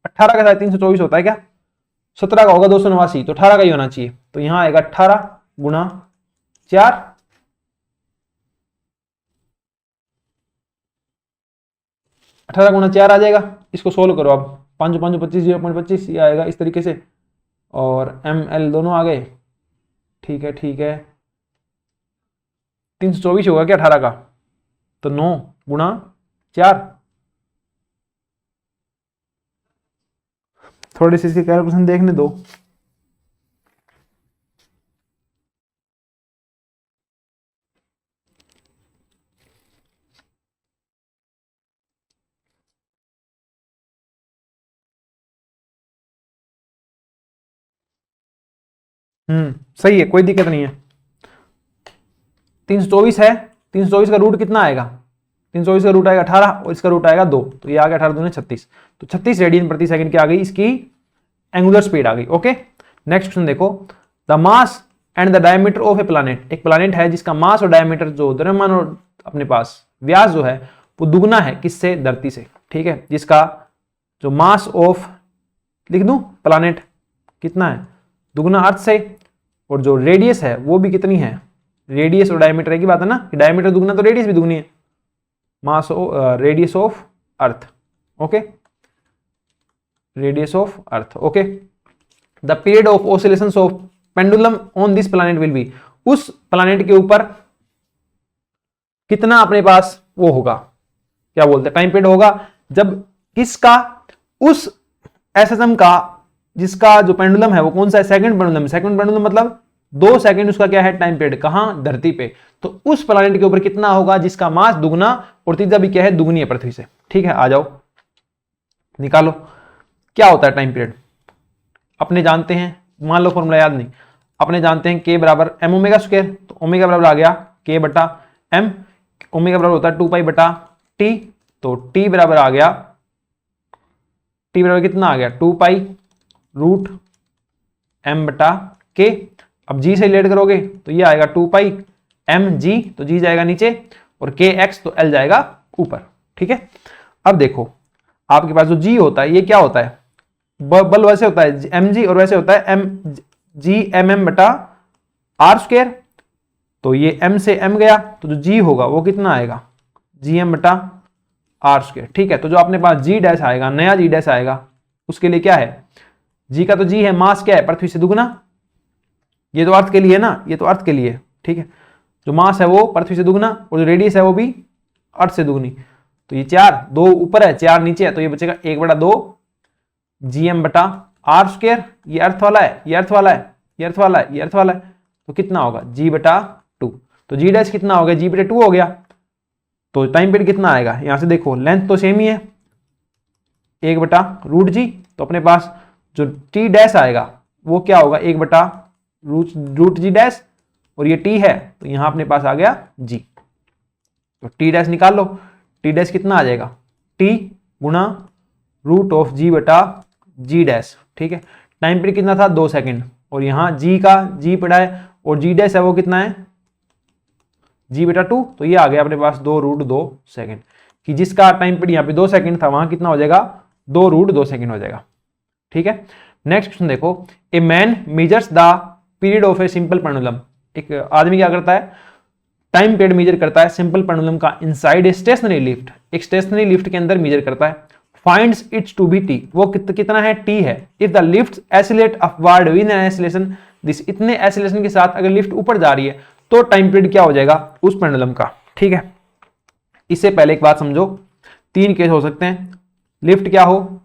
18 का शायद 324 होता है क्या, 17 का होगा 289, तो 18 का ही होना चाहिए। तो यहां आएगा 18 गुणा 4, 18 गुणा 4 आ जाएगा। इसको सोल्व करो अब, 5 5 25 0.25 ये आएगा इस तरीके से, और एम एल दोनों आ गए, ठीक है 324 होगा क्या 18 का, तो 9 गुणा 4, थोड़ी सी इसकी कैलकुलेशन देखने दो। सही है, कोई दिक्कत नहीं है। 324 है, 324 का रूट कितना आएगा, 324 का रूट आएगा 18 और इसका रूट आएगा 2, तो ये आ गया 18 दूनी 36, तो 36 रेडियन प्रति सेकंड की आ गई इसकी एंगुलर स्पीड आ गई। ओके, नेक्स्ट क्वेश्चन देखो, the mass and the diameter of A planet, एक प्लैनेट है जिसका मास और डायमीटर जो द्रव्यमान और अपने पास व्यास जो है वो दुगना है किससे, धरती से, ठीक है। जिसका जो मास ऑफ लिख दूं प्लैनेट कितना है, दुगना अर्थ से, और जो रेडियस है वो भी कितनी है, रेडियस और डायमीटर की बात है ना, कि डायमीटर दुगना तो रेडियस भी दुगनी है, mass radius of earth, okay, radius of earth, okay. The period of oscillations of pendulum on this planet will be, उस प्लैनेट के ऊपर कितना अपने पास वो होगा, क्या बोलते हैं टाइम पीरियड होगा, जब किसका, उस एसएसएम का जिसका जो पेंडुलम है वो कौन सा है, सेकंड पेंडुलम, सेकंड पेंडुलम मतलब 2 सेकंड उसका क्या है टाइम पीरियड, कहां, धरती पे, तो उस प्लैनेट के ऊपर कितना होगा जिसका मास दुगना और तीसरा भी क्या है दुगनी है पृथ्वी से, ठीक है। आ जाओ निकालो क्या होता है टाइम पीरियड, अपने जानते हैं, मान लो फॉर्मूला याद नहीं, अपने जानते हैं k बराबर एम ओमेगा स्क्वायर, तो ओमेगा बराबर आ गया k बटा एम, ओमेगा बराबर होता है 2 पाई बटा टी, तो t बराबर आ गया, t बराबर कितना आ गया 2 पाई रूट m बटा k। अब g से रिलेट करोगे तो ये आएगा 2 पाई एम जी, तो g जाएगा नीचे और k x तो l जाएगा ऊपर, ठीक है। अब देखो आपके पास जो g होता है ये क्या होता है, बल वैसे होता है mg और वैसे होता है एम जी एम एम बटा आर स्क्वायर, तो ये m से m गया तो जो g होगा वो कितना आएगा जी एम बटा आर स्क्वायर, ठीक है। तो जो अपने पास g डैश आएगा, नया g डैश आएगा, उसके लिए क्या है, g का तो g है, मास क्या है पृथ्वी से दुगना, ये तो अर्थ के लिए ना, ये तो अर्थ के लिए, ठीक है। जो मास है वो पृथ्वी से दुगना और जो रेडियस है वो भी अर्थ से दुगनी, तो ये 4, 2 ऊपर है 4 नीचे है, तो ये बचेगा 1/2 जी एम बटा आर स्क्वायर, ये अर्थ वाला है, ये अर्थ वाला है, ये अर्थ वाला है, ये अर्थ वाला है, तो कितना होगा g बटा 2, तो g डैश कितना हो गया, g बटे 2 हो गया, तो टाइम पीरियड कितना आएगा, यहां से देखो लेंथ तो सेम ही है 1/√g, तो अपने पास जो टी डैश आएगा वो क्या होगा 1/√g डैश, और ये टी है तो यहां अपने पास आ गया g, तो टी डैश निकाल लो। टी डैश कितना आ जाएगा, टी गुणा √g डैश, ठीक है। टाइम पीरियड कितना था 2 सेकंड, और यहाँ g का g पड़ा है और g डैश है वो कितना है g/2, तो ये आ गया अपने पास 2√2 सेकंड, कि जिसका टाइम पीरियड यहाँ पे 2 सेकंड था वहां कितना हो जाएगा 2√2 सेकंड हो जाएगा, ठीक है। नेक्स्ट क्वेश्चन देखो, a man measures the period of a simple pendulum, एक आदमी क्या करता है टाइम पीरियड मेजर करता है सिंपल पेंडुलम का इनसाइड ए स्टेशनरी लिफ्ट, एक स्टेशनरी लिफ्ट के अंदर मेजर करता है। Finds its to be T, वो कितना है टी है। If the lift accelerate upward with an acceleration this, इतने एसिलेशन के साथ अगर लिफ्ट ऊपर जा रही है तो टाइम पीरियड क्या हो जाएगा उस पेंडुलम का, ठीक है। इससे पहले एक बात समझो, 3 केस हो सकते हैं, लिफ्ट क्या हो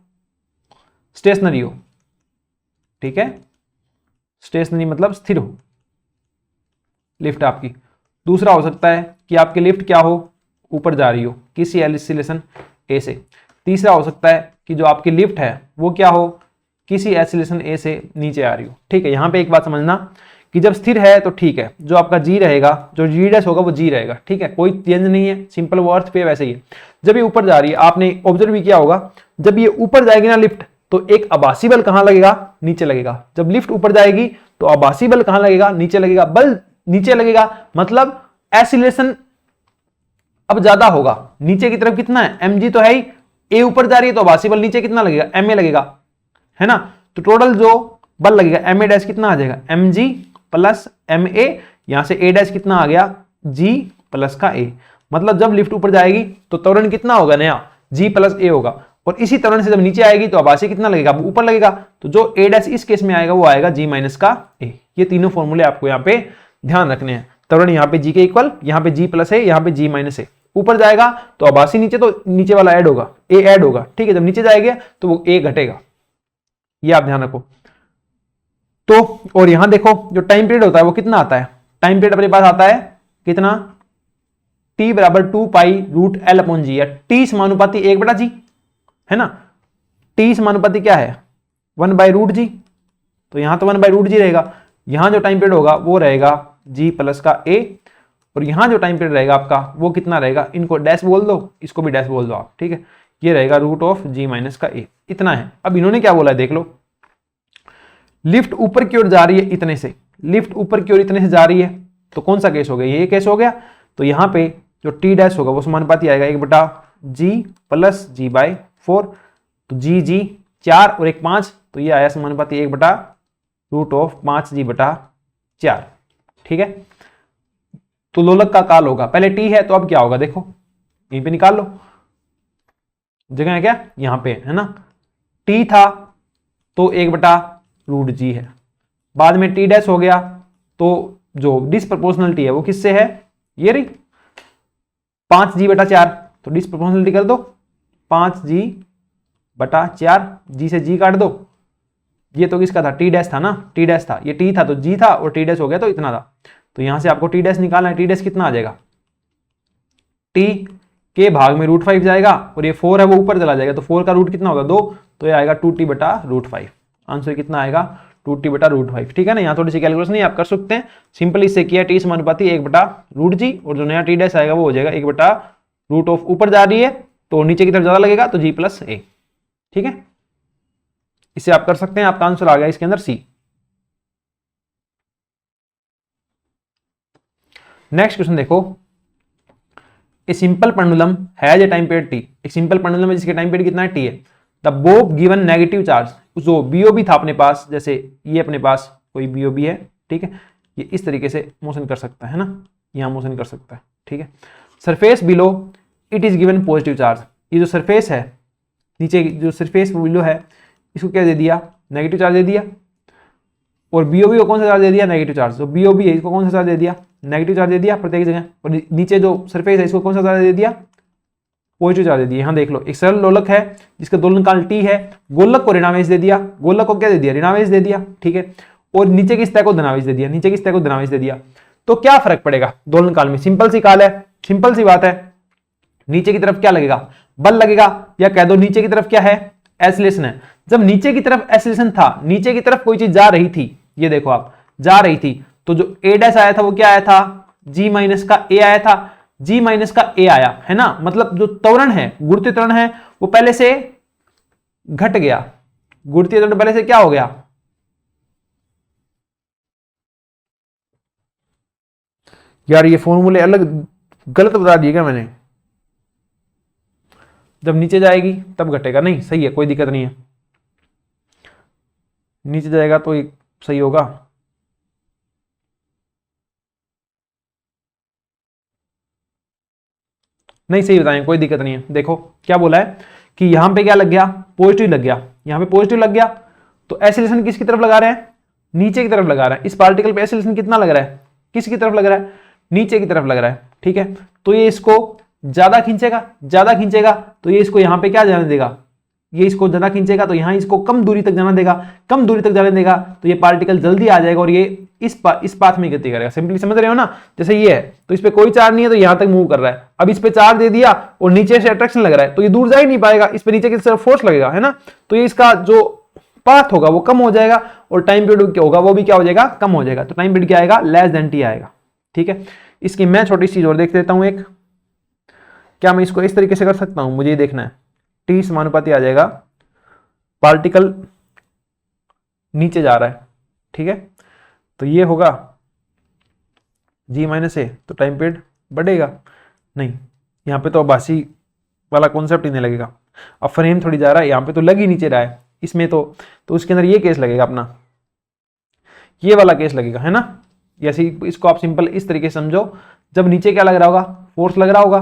स्टेशनरी हो, ठीक है, स्टेशनरी मतलब स्थिर हो लिफ्ट आपकी। दूसरा हो सकता है कि आपकी लिफ्ट क्या हो ऊपर जा रही हो किसी एसिलेशन ए से। तीसरा हो सकता है कि जो आपकी लिफ्ट है वो क्या हो किसी एसिलेशन ए से नीचे आ रही हो, ठीक है। यहां पे एक बात समझना कि जब स्थिर है तो ठीक है, जो आपका जी रहेगा, जो जी डैश होगा वो जी रहेगा, ठीक है, कोई चेंज नहीं है, सिंपल वो अर्थ पे वैसे ही है। जब ये ऊपर जा रही है, आपने ऑब्जर्व भी किया होगा, जब ये ऊपर जाएगी ना लिफ्ट तो एक आभासी बल कहां लगेगा नीचे लगेगा। जब लिफ्ट ऊपर जाएगी तो आभासी बल कहां लगेगा नीचे लगेगा, बल नीचे लगेगा, मतलब एसिलेशन अब ज्यादा होगा नीचे की तरफ। कितना है mg तो है ही, ए ऊपर जा रही है तो आभासी बल नीचे कितना लगेगा ma लगेगा, है ना। तो टोटल जो बल लगेगा ma डैश कितना आ जाएगा mg प्लस ma, यहां से a डैश कितना आ गया g प्लस का a, मतलब जब लिफ्ट ऊपर जाएगी तो त्वरण कितना होगा नया g प्लस a होगा, और इसी त्वरण से जब नीचे आएगी तो आभासी कितना लगेगा ऊपर लगेगा, तो जो a डैश इस केस में आएगा वो आएगा g माइनस का a। ये तीनों फॉर्मूले आपको यहाँ पे ध्यान रखने हैं। त्वरण यहाँ पे g के इक्वल, यहाँ पे g प्लस है, यहाँ पे g माइनस है। ऊपर जाएगा तो आभासी नीचे, तो नीचे वाला ऐड होगा a ऐड होगा, ठीक है। जब नीचे जाएगा तो वो a घटेगा, ये आप ध्यान रखो। तो और यहां देखो जो टाइम पीरियड होता है वो कितना आता है, टाइम पीरियड अपने पास आता है कितना t बराबर 2π√L/g, या t समानुपाती 1/g, है ना। t समानुपाती क्या है 1/√g, तो यहां तो 1/√g रहेगा, यहां जो टाइम पीरियड होगा वो रहेगा g प्लस का a, और यहां जो टाइम पीरियड रहेगा आपका वो कितना रहेगा, इनको डैश बोल दो, इसको भी डैश बोल दो आप, ठीक है। ये रहेगा √g माइनस का a, इतना है। अब इन्होंने क्या बोला है देख लो, लिफ्ट ऊपर की ओर जा रही है इतने से, लिफ्ट ऊपर की ओर इतने से जा रही है, तो कौन सा केस हो गया, ये केस हो गया। तो यहां पे जो टी डैश होगा वो समानुपाती आएगा 1/g प्लस g/4, तो g 4 और 1 5, तो ये आया समानुपाती 1/√5g/4, ठीक है। तो लोलक का काल होगा, पहले टी है तो अब क्या होगा देखो यहीं पे निकाल लो, जगह है क्या यहां पे, है ना। टी था तो 1/√g है, बाद में टी डैश हो गया तो जो डिसप्रोपोर्शनलिटी है वो किससे है, ये रही 5g/4, तो डिसप्रोपोर्शनलिटी कर दो 5g/4, जी से जी काट दो, ये तो किसका था टी डैश था ना, टी डैश था, ये टी था तो जी था, और टी डैश हो गया तो इतना था। तो यहां से आपको टी डैश निकालना है, टी डैश कितना आ जाएगा, टी के भाग में √5 जाएगा, और ये 4 है वो ऊपर चला जाएगा, तो 4 का रूट कितना होगा 2, तो ये आएगा 2t/√5, आंसर कितना आएगा 2t/√5, ठीक है ना। यहाँ थोड़ी सी कैलकुलेशन नहीं आप कर सकते हैं, सिंपल इससे किया टी समानुपाती 1/√g, और जो नया टी डैश आएगा वो हो जाएगा 1/√, ऊपर जा रही है तो नीचे की तरफ ज्यादा लगेगा तो g प्लस a, ठीक है। इसे आप कर सकते हैं, आपका आंसर आ गया इसके अंदर सी। नेक्स्ट क्वेश्चन देखो, a simple pendulum has a time period T, एक सिंपल पेंडुलम है जिसके टाइम पीरियड कितना है टी है। The Bob given negative charge, जो बीओबी था अपने पास, जैसे ये अपने पास कोई बीओबी है, ठीक है, ये इस तरीके से मोशन कर सकता है ना, यहां मोशन कर सकता है, ठीक है। Surface below it is given positive charge, ये जो सरफेस है नीचे जो सरफेस बिलो है इसको क्या दे दिया नेगेटिव चार्ज दे दिया, और बीओबी को कौन सा चार्ज दे दिया नेगेटिव चार्ज, जो बीओबी है इसको कौन सा चार्ज दे दिया नेगेटिव चार्ज दे दिया प्रत्येक जगह, और नीचे जो सरफेस है इसको कौन सा चार्ज दे दिया पॉजिटिव चार्ज दे दिया। यहां देख लो एक सरल लोलक है जिसका दोलनकाल टी है, गोलक को ऋणावेश दे दिया, गोलक को क्या दे दिया ऋणावेश दे दिया, ठीक है, और नीचे की सतह को धनावेश दे दिया, नीचे की सतह को धनावेश दे दिया। तो क्या फर्क पड़ेगा दोलनकाल में, सिंपल सी काल है, सिंपल सी बात है, नीचे की तरफ क्या लगेगा, बल लगेगा, या कह दो नीचे की तरफ क्या है, एक्सीलरेशन है। जब नीचे की तरफ एक्सीलरेशन था, नीचे की तरफ कोई चीज जा रही थी, ये देखो आप जा रही थी, तो जो ए डैश आया था वो क्या आया था, जी माइनस का ए आया था, जी माइनस का ए आया है ना, मतलब जो त्वरण है, गुरुत्वीय त्वरण है, वो पहले से घट गया, गुरुत्वीय त्वरण पहले से क्या हो गया, यार ये फॉर्मूले अलग गलत बता दिए क्या मैंने, जब नीचे जाएगी तब घटेगा, नहीं सही है, कोई दिक्कत नहीं है, नीचे जाएगा तो ये सही होगा। नहीं सही बताएं, कोई दिक्कत नहीं है। देखो क्या बोला है कि यहां पे क्या लग गया, पॉजिटिव लग गया, यहां पे पॉजिटिव लग गया, तो एक्सीलरेशन किसकी तरफ लगा रहे हैं, नीचे की तरफ लगा रहा है। इस पार्टिकल पे एक्सीलरेशन कितना लग रहा है, किसकी तरफ लग रहा है, नीचे की तरफ लग रहा है, ठीक है। तो ये इसको ज्यादा खींचेगा, ज्यादा खींचेगा तो ये इसको यहां पे क्या जाने देगा, ये इसको ज्यादा खींचेगा तो यहां इसको कम दूरी तक जाना देगा, कम दूरी तक जाने देगा तो ये पार्टिकल जल्दी आ जाएगा और ये इस पाथ में गति करेगा। सिंपली समझ रहे हो ना, जैसे ये है तो इस पे कोई चार्ज नहीं है तो यहां तक मूव कर रहा है, अब इस पे चार्ज दे दिया और नीचे से अट्रैक्शन लग रहा है तो ये दूर जा ही नहीं पाएगा, इस पे नीचे की तरफ फोर्स लगेगा, है ना, तो ये इसका जो पाथ होगा वो कम हो जाएगा और टाइम पीरियड क्या होगा, वो भी क्या हो जाएगा, कम हो जाएगा। तो टाइम पीरियड क्या आएगा, लेस देन टी आएगा, ठीक है। इसकी मैं छोटी चीज और देख लेता हूं एक, क्या मैं इसको इस तरीके से कर सकता हूं, मुझे ये देखना है, टी समानुपाती आ जाएगा, पार्टिकल नीचे जा रहा है, ठीक है, तो ये होगा जी माइनस ए, तो टाइम पीरियड बढ़ेगा, नहीं यहां पे तो आभासी वाला कॉन्सेप्ट ही नहीं लगेगा, अब फ्रेम थोड़ी जा रहा है, यहां पे तो लग ही नीचे रहा है, इसमें तो उसके अंदर ये केस लगेगा अपना, ये वाला केस लगेगा, है ना। जैसे इसको आप सिंपल इस तरीके से समझो, जब नीचे क्या लग रहा होगा, फोर्स लग रहा होगा,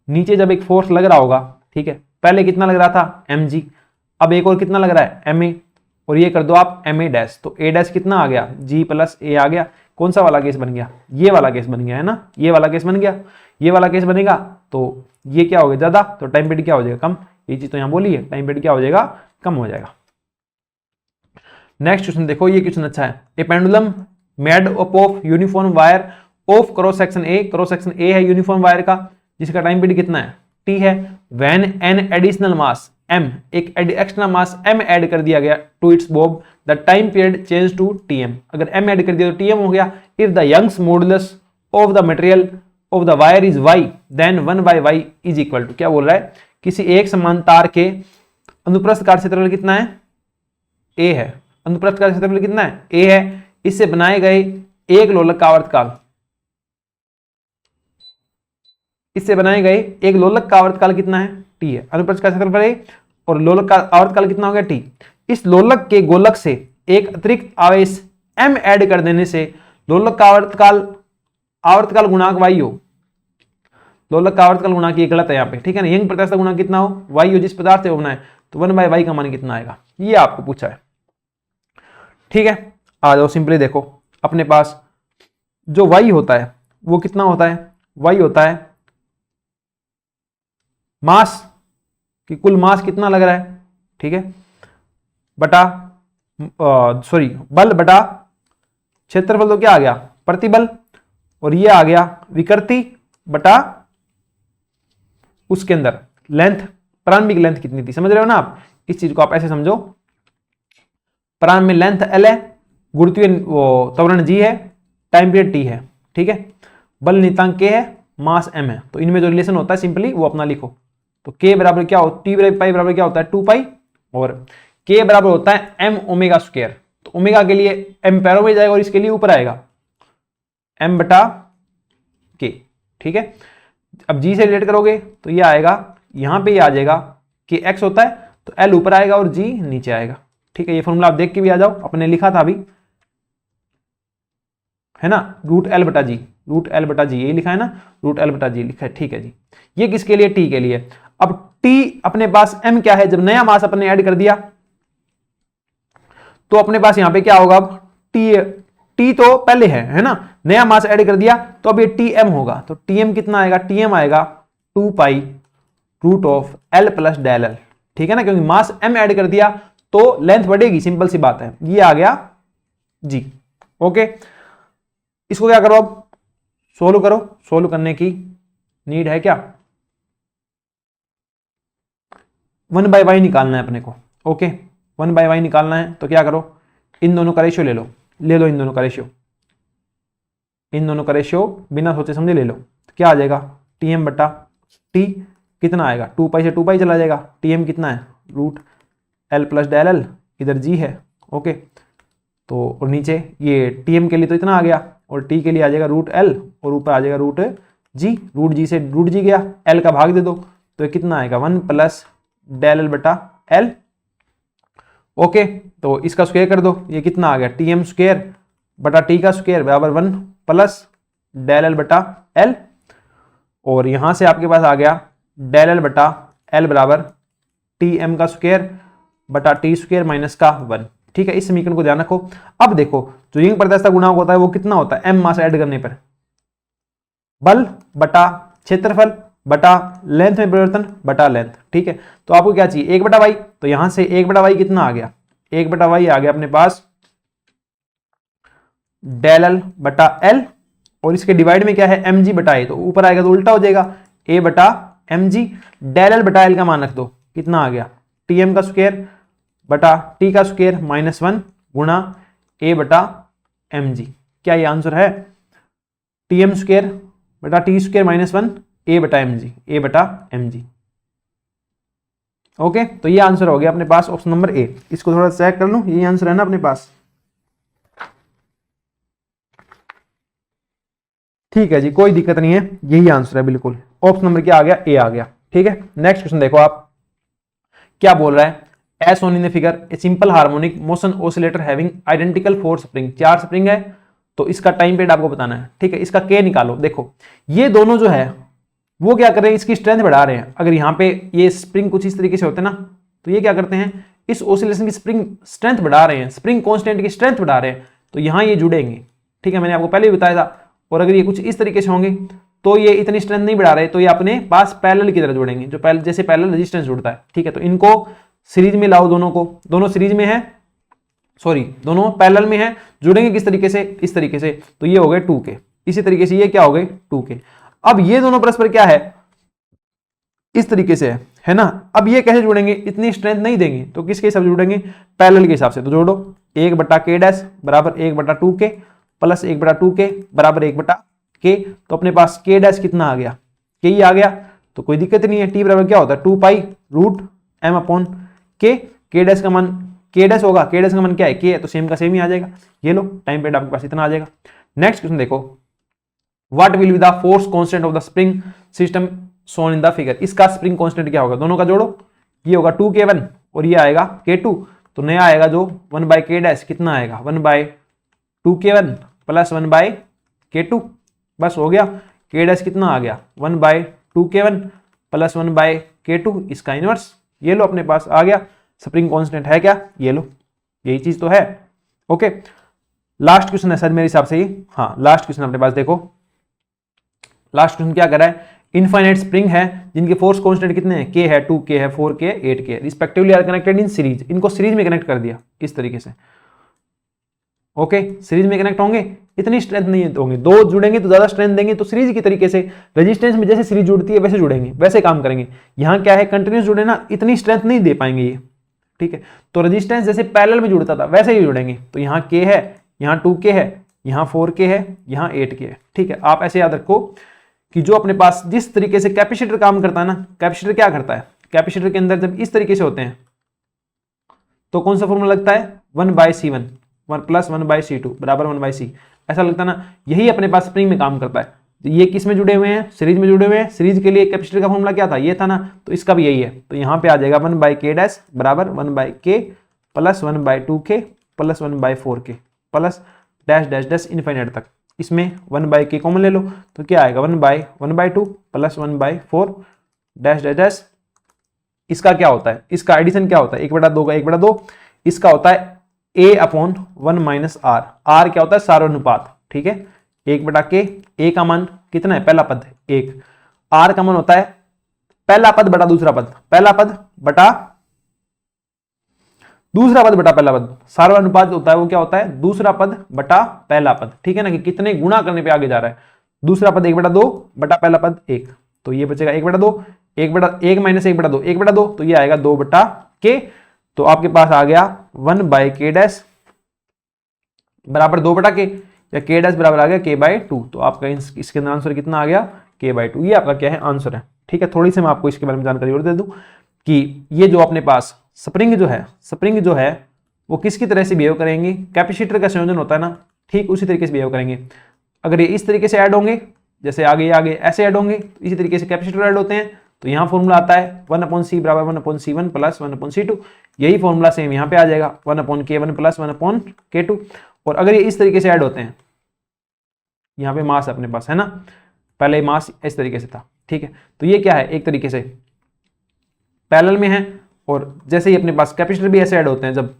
नीचे जब एक फोर्स लग रहा होगा, ठीक है, पहले कितना लग रहा था mg, अब एक और कितना लग रहा है ma, और ये कर दो आप ma डैश, तो a डैश कितना आ गया, g प्लस a आ गया, कौन सा वाला केस बन गया, ये वाला केस बन गया, है ना, ये वाला केस बन गया, ये वाला केस बनेगा तो ये क्या हो गया ज्यादा, तो टाइम पीरियड क्या हो जाएगा कम, ये चीज तो यहां बोली है, टाइम पीरियड क्या हो जाएगा, कम हो जाएगा। नेक्स्ट क्वेश्चन देखो, ये क्वेश्चन अच्छा है, a pendulum made up of uniform wire of cross section A, cross section A है यूनिफॉर्म वायर का, जिसका टाइम पीरियड कितना है, टी है, when an additional mass m, एक एक्स्ट्रा मास m ऐड कर दिया गया to its bob, the time period change to tm, अगर m ऐड कर दिया तो tm हो गया। If the Young's modulus of the material of the wire is y, then 1/y is equal to, क्या बोल रहा है, किसी एक समान तार के अनुप्रस्थ काट क्षेत्रफल कितना है, a है, अनुप्रस्थ काट क्षेत्रफल कितना है, a है, इससे बनाए गए एक लोलक का आवर्तकाल, इससे बनाए गए एक लोलक का आवर्तकाल कितना है, टी है, अनुप्रस्थ का क्षेत्रफल है और लोलक का आवर्तकाल कितना हो गया, टी। इस लोलक के गोलक से एक अतिरिक्त आवेश m ऐड कर देने से लोलक का आवर्तकाल गुणांक y हो, लोलक का आवर्तकाल गुणांक, ये गलत है यहाँ पे, ठीक है ना, यंग प्रत्यास्थ गुणांक कितना हो, y हो, जिस पदार्थ से वो बनाए, तो 1/y का मान कितना आएगा, ये आपको पूछा है, ठीक है। आ जाओ सिंपली देखो, अपने पास जो y होता है वो कितना होता है, y होता है मास कि कुल मास कितना लग रहा है, ठीक है, बटा सॉरी बल बटा क्षेत्रफल, तो क्या आ गया प्रतिबल, और ये आ गया विकृति बटा उसके अंदर लेंथ, प्रारंभिक लेंथ कितनी थी, समझ रहे हो ना आप, इस चीज को आप ऐसे समझो, प्रारंभ में लेंथ l है, गुरुत्वीय त्वरण g है, टाइम पीरियड t है, ठीक है, बल नियतांक k है, मास m है, तो इनमें जो रिलेशन होता है सिंपली वो अपना लिखो, तो k बराबर क्या हो, t पाई बराबर क्या होता है 2 पाई, और k बराबर होता है m ओमेगा स्क्वायर, तो ओमेगा के लिए m पैरों में जाएगा और इसके लिए ऊपर आएगा m बटा k, ठीक है। अब g से रिलेट करोगे तो ये आएगा, यहां पे ये आ जाएगा कि x होता है तो l ऊपर आएगा और g नीचे आएगा, ठीक है। ये फॉर्मूला आप देख के भी आ जाओ, अपने लिखा था अभी, है ना, रूट एल बटा जी, ये लिखा है ना, रूट एल बटा जी लिखा है, ठीक है जी। ये किसके लिए, टी के लिए। अब टी अपने पास m क्या है, जब नया मास अपने ऐड कर दिया तो अपने पास यहां पे क्या होगा, अब टी तो पहले है ना, नया मास ऐड कर दिया तो अब ये tm होगा, तो tm कितना आएगा, tm आएगा 2 pi root of l plus del l, ठीक है ना, क्योंकि मास m ऐड कर दिया तो लेंथ बढ़ेगी, सिंपल सी बात है, ये आ गया जी, ओके। इसको क्या करो, अब सोल्व करो, सोल्व करने की नीड है क्या? 1/y निकालना है अपने को। ओके, 1/y निकालना है तो क्या करो, इन दोनों का रेशियो ले लो इन दोनों का रेशियो, बिना सोचे समझे ले लो। तो क्या आ जाएगा, tm बटा t कितना आएगा, 2 से 2 चला जाएगा, tm कितना है root l plus del L, इधर g है। ओके, तो और नीचे ये tm के लिए तो इतना आ गया और t के लिए आ जाएगा रूट l और ऊपर आ जाएगा रूट g से रूट g गया, l का भाग दे दो तो ये कितना आएगा 1 प्लस डेल एल बटा l। ओके, तो इसका स्क्वायर कर दो, ये कितना आ गया tm स्क्वायर बटा t का स्क्वायर बराबर 1 प्लस डेल एल बटा l, और यहां से आपके पास आ गया डेल एल बटा l बराबर tm का स्क्वायर बटा t स्क्वायर माइनस का 1। ठीक है, इस समीकरण को ध्यान रखो। अब देखो जो रिंग प्रत्यास्थता गुणांक होता है वो कितना होता है, m मास ऐड करने पर बल बटा क्षेत्रफल बटा लेंथ में परिवर्तन बटा लेंथ। ठीक है, तो आपको क्या चाहिए 1/y, तो यहां से 1/y कितना आ गया, 1/y आ गया अपने पास डेल एल बटा एल, और इसके डिवाइड में क्या है mg बटा ए, तो ऊपर आएगा तो उल्टा हो जाएगा a बटा mg, डेल एल बटा एल का मान रख दो, कितना आ गया tm का स्क्वायर बटा t का स्क्वायर माइनस 1 गुणा a बटा mg। क्या ये आंसर है, tm स्क्वायर बटा t स्क्वायर माइनस 1 a बटा mg। ओके, तो ये आंसर हो गया अपने पास ऑप्शन नंबर ए। इसको थोड़ा चेक कर लूं, यही आंसर है ना अपने पास। ठीक है जी, कोई दिक्कत नहीं है, यही आंसर है बिल्कुल, ऑप्शन नंबर क्या आ गया, ए आ गया। ठीक है, नेक्स्ट क्वेश्चन देखो आप क्या बोल रहा है, S own in the figure A simple harmonic motion oscillator having identical 4 spring, 4 spring है, तो इसका टाइम पीरियड आपको बताना है। ठीक है, इसका के निकालो। देखो ये दोनों जो है वो क्या कर रहे हैं, इसकी स्ट्रेंथ बढ़ा रहे हैं। अगर यहाँ पे ये स्प्रिंग कुछ इस तरीके से होते हैं ना, तो ये क्या करते हैं, इस ऑसिलेशन की स्प्रिंग स्ट्रेंथ बढ़ा रहे हैं, स्प्रिंग कांस्टेंट की स्ट्रेंथ बढ़ा रहे हैं, तो यहाँ ये जुड़ेंगे। ठीक है, मैंने आपको पहले भी बताया था। और अगर ये कुछ इस तरीके से होंगे तो ये इतनी स्ट्रेंथ नहीं बढ़ा रहे, तो ये अपने पास पैरेलल की तरह जुड़ेंगे, जो जैसे पैरेलल रेजिस्टेंस जुड़ता है। ठीक है, तो इनको सीरीज में लाओ, दोनों को, दोनों सीरीज में है, सॉरी दोनों पैरेलल में है, जुड़ेंगे किस तरीके से, इस तरीके से, तो ये हो गए 2k, इसी तरीके से ये क्या हो गए 2k। अब ये दोनों परस्पर क्या है, इस तरीके से है ना। अब ये कैसे जुड़ेंगे, इतनी स्ट्रेंथ नहीं देंगे, तो किसके हिसाब से जुड़ेंगे, पैरेलल के हिसाब से। तो जोड़ो 1/k डैश बराबर 1/2k प्लस 1/2k बराबर 1/k, तो अपने पास k डैश कितना आ गया, k ही आ गया, तो कोई दिक्कत नहीं है। t बराबर क्या होता है 2 root m upon k dash का मान k डैश होगा, k डैश का मान क्या है, k है, तो सेम का सेम ही आ जाएगा। ये लो टाइम पीरियड आपके पास इतना आ जाएगा। नेक्स्ट क्वेश्चन देखो, what will be the force constant of the spring system shown in the figure. इसका स्प्रिंग कांस्टेंट क्या होगा, दोनों का जोड़ो, ये होगा 2k1 और ये आएगा k2, तो नया आएगा जो 1/k डैश कितना आएगा 1/2k1 प्लस 1/k2, बस हो गया। k डैश कितना आ गया 1/2k1 प्लस 1/k2, इसका इनवर्स, ये लो अपने पास आ गया। स्प्रिंग कांस्टेंट है क्या, ये लो, यही चीज तो है। ओके, लास्ट क्वेश्चन है सर मेरे हिसाब से ये, हाँ लास्ट क्वेश्चन अपने पास देखो। लास्ट क्वेश्चन क्या कर रहा है, इनफाइनाइट स्प्रिंग है जिनके फोर्स कांस्टेंट कितने हैं, k है, 2k है, 4k है, 8k respectively are connected in series. इनको सीरीज में कनेक्ट कर दिया इस तरीके से। ओके, सीरीज में कनेक्ट होंगे, इतनी स्ट्रेंथ नहीं होंगे, दो जुड़ेंगे तो ज्यादा स्ट्रेंथ देंगे, तो सीरीज की तरीके से रेजिस्टेंस में जैसे सीरीज जुड़ती है वैसे जुड़ेंगे, वैसे काम करेंगे। यहाँ क्या है, कंटिन्यूस जुड़े ना, इतनी स्ट्रेंथ नहीं दे पाएंगे ये। ठीक है, तो रेजिस्टेंस जैसे पैरेलल में जुड़ता था वैसे ही जुड़ेंगे। तो यहाँ k है, यहाँ 2k है, यहाँ 4k है, यहाँ 8k है। ठीक है, आप ऐसे याद रखो कि जो अपने पास जिस तरीके से कैपेसिटर काम करता है ना, कैपेसिटर क्या करता है, कैपेसिटर के अंदर जब इस तरीके से होते हैं तो कौन सा फॉर्मूला लगता है 1/C1 प्लस 1/C2 बराबर 1/C, ऐसा लगता है ना। यही अपने पास स्प्रिंग में काम करता है। ये किस में जुड़े हुए हैं, सीरीज में जुड़े हुए हैं। सीरीज के लिए कैपेसिटर का फॉर्मूला क्या था, ये था ना, तो इसका भी यही है। तो यहाँ पे आ जाएगा 1/k डैश बराबर 1/k plus 1/2k plus 1/4k plus dash dash dash infinite तक। इसमें 1/k कॉमन ले लो, तो क्या आएगा 1/2 प्लस 1/4 डैश डैश डैश। इसका क्या होता है, इसका एडिशन क्या होता है, 1/2 का 1/2, इसका होता है a/1 माइनस r। r क्या होता है, सारोनुपात। ठीक है, 1/k, a का मान कितना है, पहला पद 1, r का मान होता है पहला पद बटा दूसरा पद, पहला पद बटा दूसरा पद बटा पहला पद। सारोनुपात होता है वो क्या होता है, दूसरा पद बटा पहला पद। ठीक है ना, कि कितने गुणा करने पे आगे जा रहा है, दूसरा पद 1/2 बटा पहला पद 1, तो ये बचेगा 1/2, 1 माइनस 1/2, 1/2, तो ये आएगा 2/k। तो आपके पास आ गया 1/k डैश बराबर 2/k, या k डैश बराबर आ गया k/2। तो आपका इसके अंदर आंसर कितना आ गया, k/2। ये आपका क्या है, आंसर है। ठीक है, थोड़ी सी मैं आपको इसके बारे में जानकारी और दे दूं कि ये जो अपने पास स्प्रिंग जो है वो किसकी तरह से बिहेव करेंगे, कैपेसिटर का संयोजन होता है ना, ठीक उसी तरीके से बिहेव करेंगे। अगर ये इस तरीके से ऐड होंगे, जैसे आगे ऐसे ऐड होंगे, तो इसी तरीके से कैपेसिटर ऐड होते हैं। तो यहाँ फॉर्मूला आता है 1/c बराबर 1/c1 प्लस 1/c2। यही फॉर्मूला सेम यहाँ पे आ जाएगा 1/k1 प्लस 1/k2। और अगर ये इस तरीके से ऐड होते हैं, यहाँ पे मास अपने पास है ना, पहले मास इस तरीके से था, ठीक है, तो ये क्या है, एक तरीके से पैरेलल में है। और जैसे ही अपने पास कैपेसिटर भी ऐसे ऐड होते हैं जब,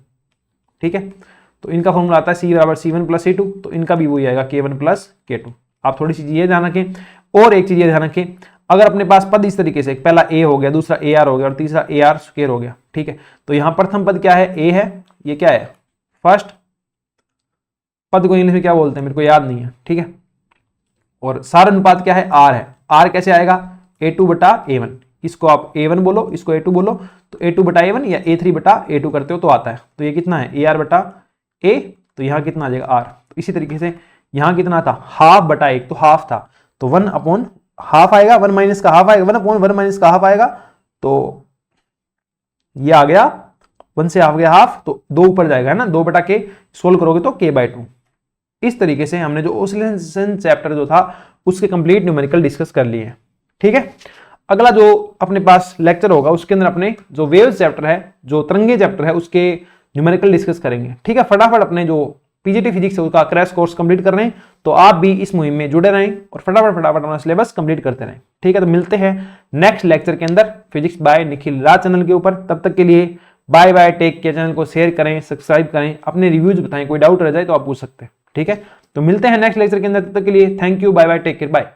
ठीक है, तो इनका फॉर्मूला आता है c बराबर c1 प्लस c2, तो इनका भी वही आएगा k1 प्लस k2। आप थोड़ी सी चीज ये ध्यान रखें। और एक चीज ये ध्यान रखें, अगर अपने पास पद इस तरीके से, पहला a हो गया, दूसरा ar हो गया और तीसरा ar स्क्वायर हो गया, ठीक है, तो यहां प्रथम पद क्या है, a है, ये क्या है, फर्स्ट पद को इंग्लिश में क्या बोलते हैं मेरे को याद नहीं है, ठीक है, और सार अनुपात क्या है, r है। r कैसे आएगा, a2/a1, इसको आप a1 बोलो, इसको a2 बोलो, तो a2/a1 या a3/a2 करते हो तो आता है। तो ये कितना है, ar/a, तो यहाँ कितना आ जाएगा r। तो इसी तरीके से यहाँ कितना था, 1/2/1, तो हाफ था, तो 1/½ आएगा, 1 माइनस का हाफ आएगा, 1/1 माइनस का हाफ आएगा, तो ये आ गया 1 से हाफ गया हाफ, तो 2 ऊपर जाएगा है ना, 2/k सोल्व करोगे तो k/2। इस तरीके से हमने जो ऑसिलेशन चैप्टर जो था उसके कंप्लीट न्यूमेरिकल डिस्कस कर लिए हैं। ठीक है, अगला जो अपने पास लेक्चर होगा उसके अंदर अपने जो वेव्स चैप्टर है, जो तरंगे चैप्टर है, उसके न्यूमेरिकल डिस्कस करेंगे। ठीक है, फटाफट अपने जो पीजीटी फिजिक्स है उसका क्रैश कोर्स कंप्लीट कर रहे हैं, तो आप भी इस मुहिम में जुड़े रहें और फटाफट अपना सिलेबस कंप्लीट करते रहें। ठीक है, तो मिलते हैं नेक्स्ट लेक्चर के अंदर physics by Nikhil Raj channel के ऊपर। तब तक के लिए bye bye, take care. Channel को शेयर करें, सब्सक्राइब करें, अपने रिव्यूज बताएं, कोई डाउट रह जाए तो आप पूछ सकते हैं। ठीक है, तो मिलते हैं नेक्स्ट लेक्चर के अंदर, तब तक के लिए thank you, bye bye, take care, bye.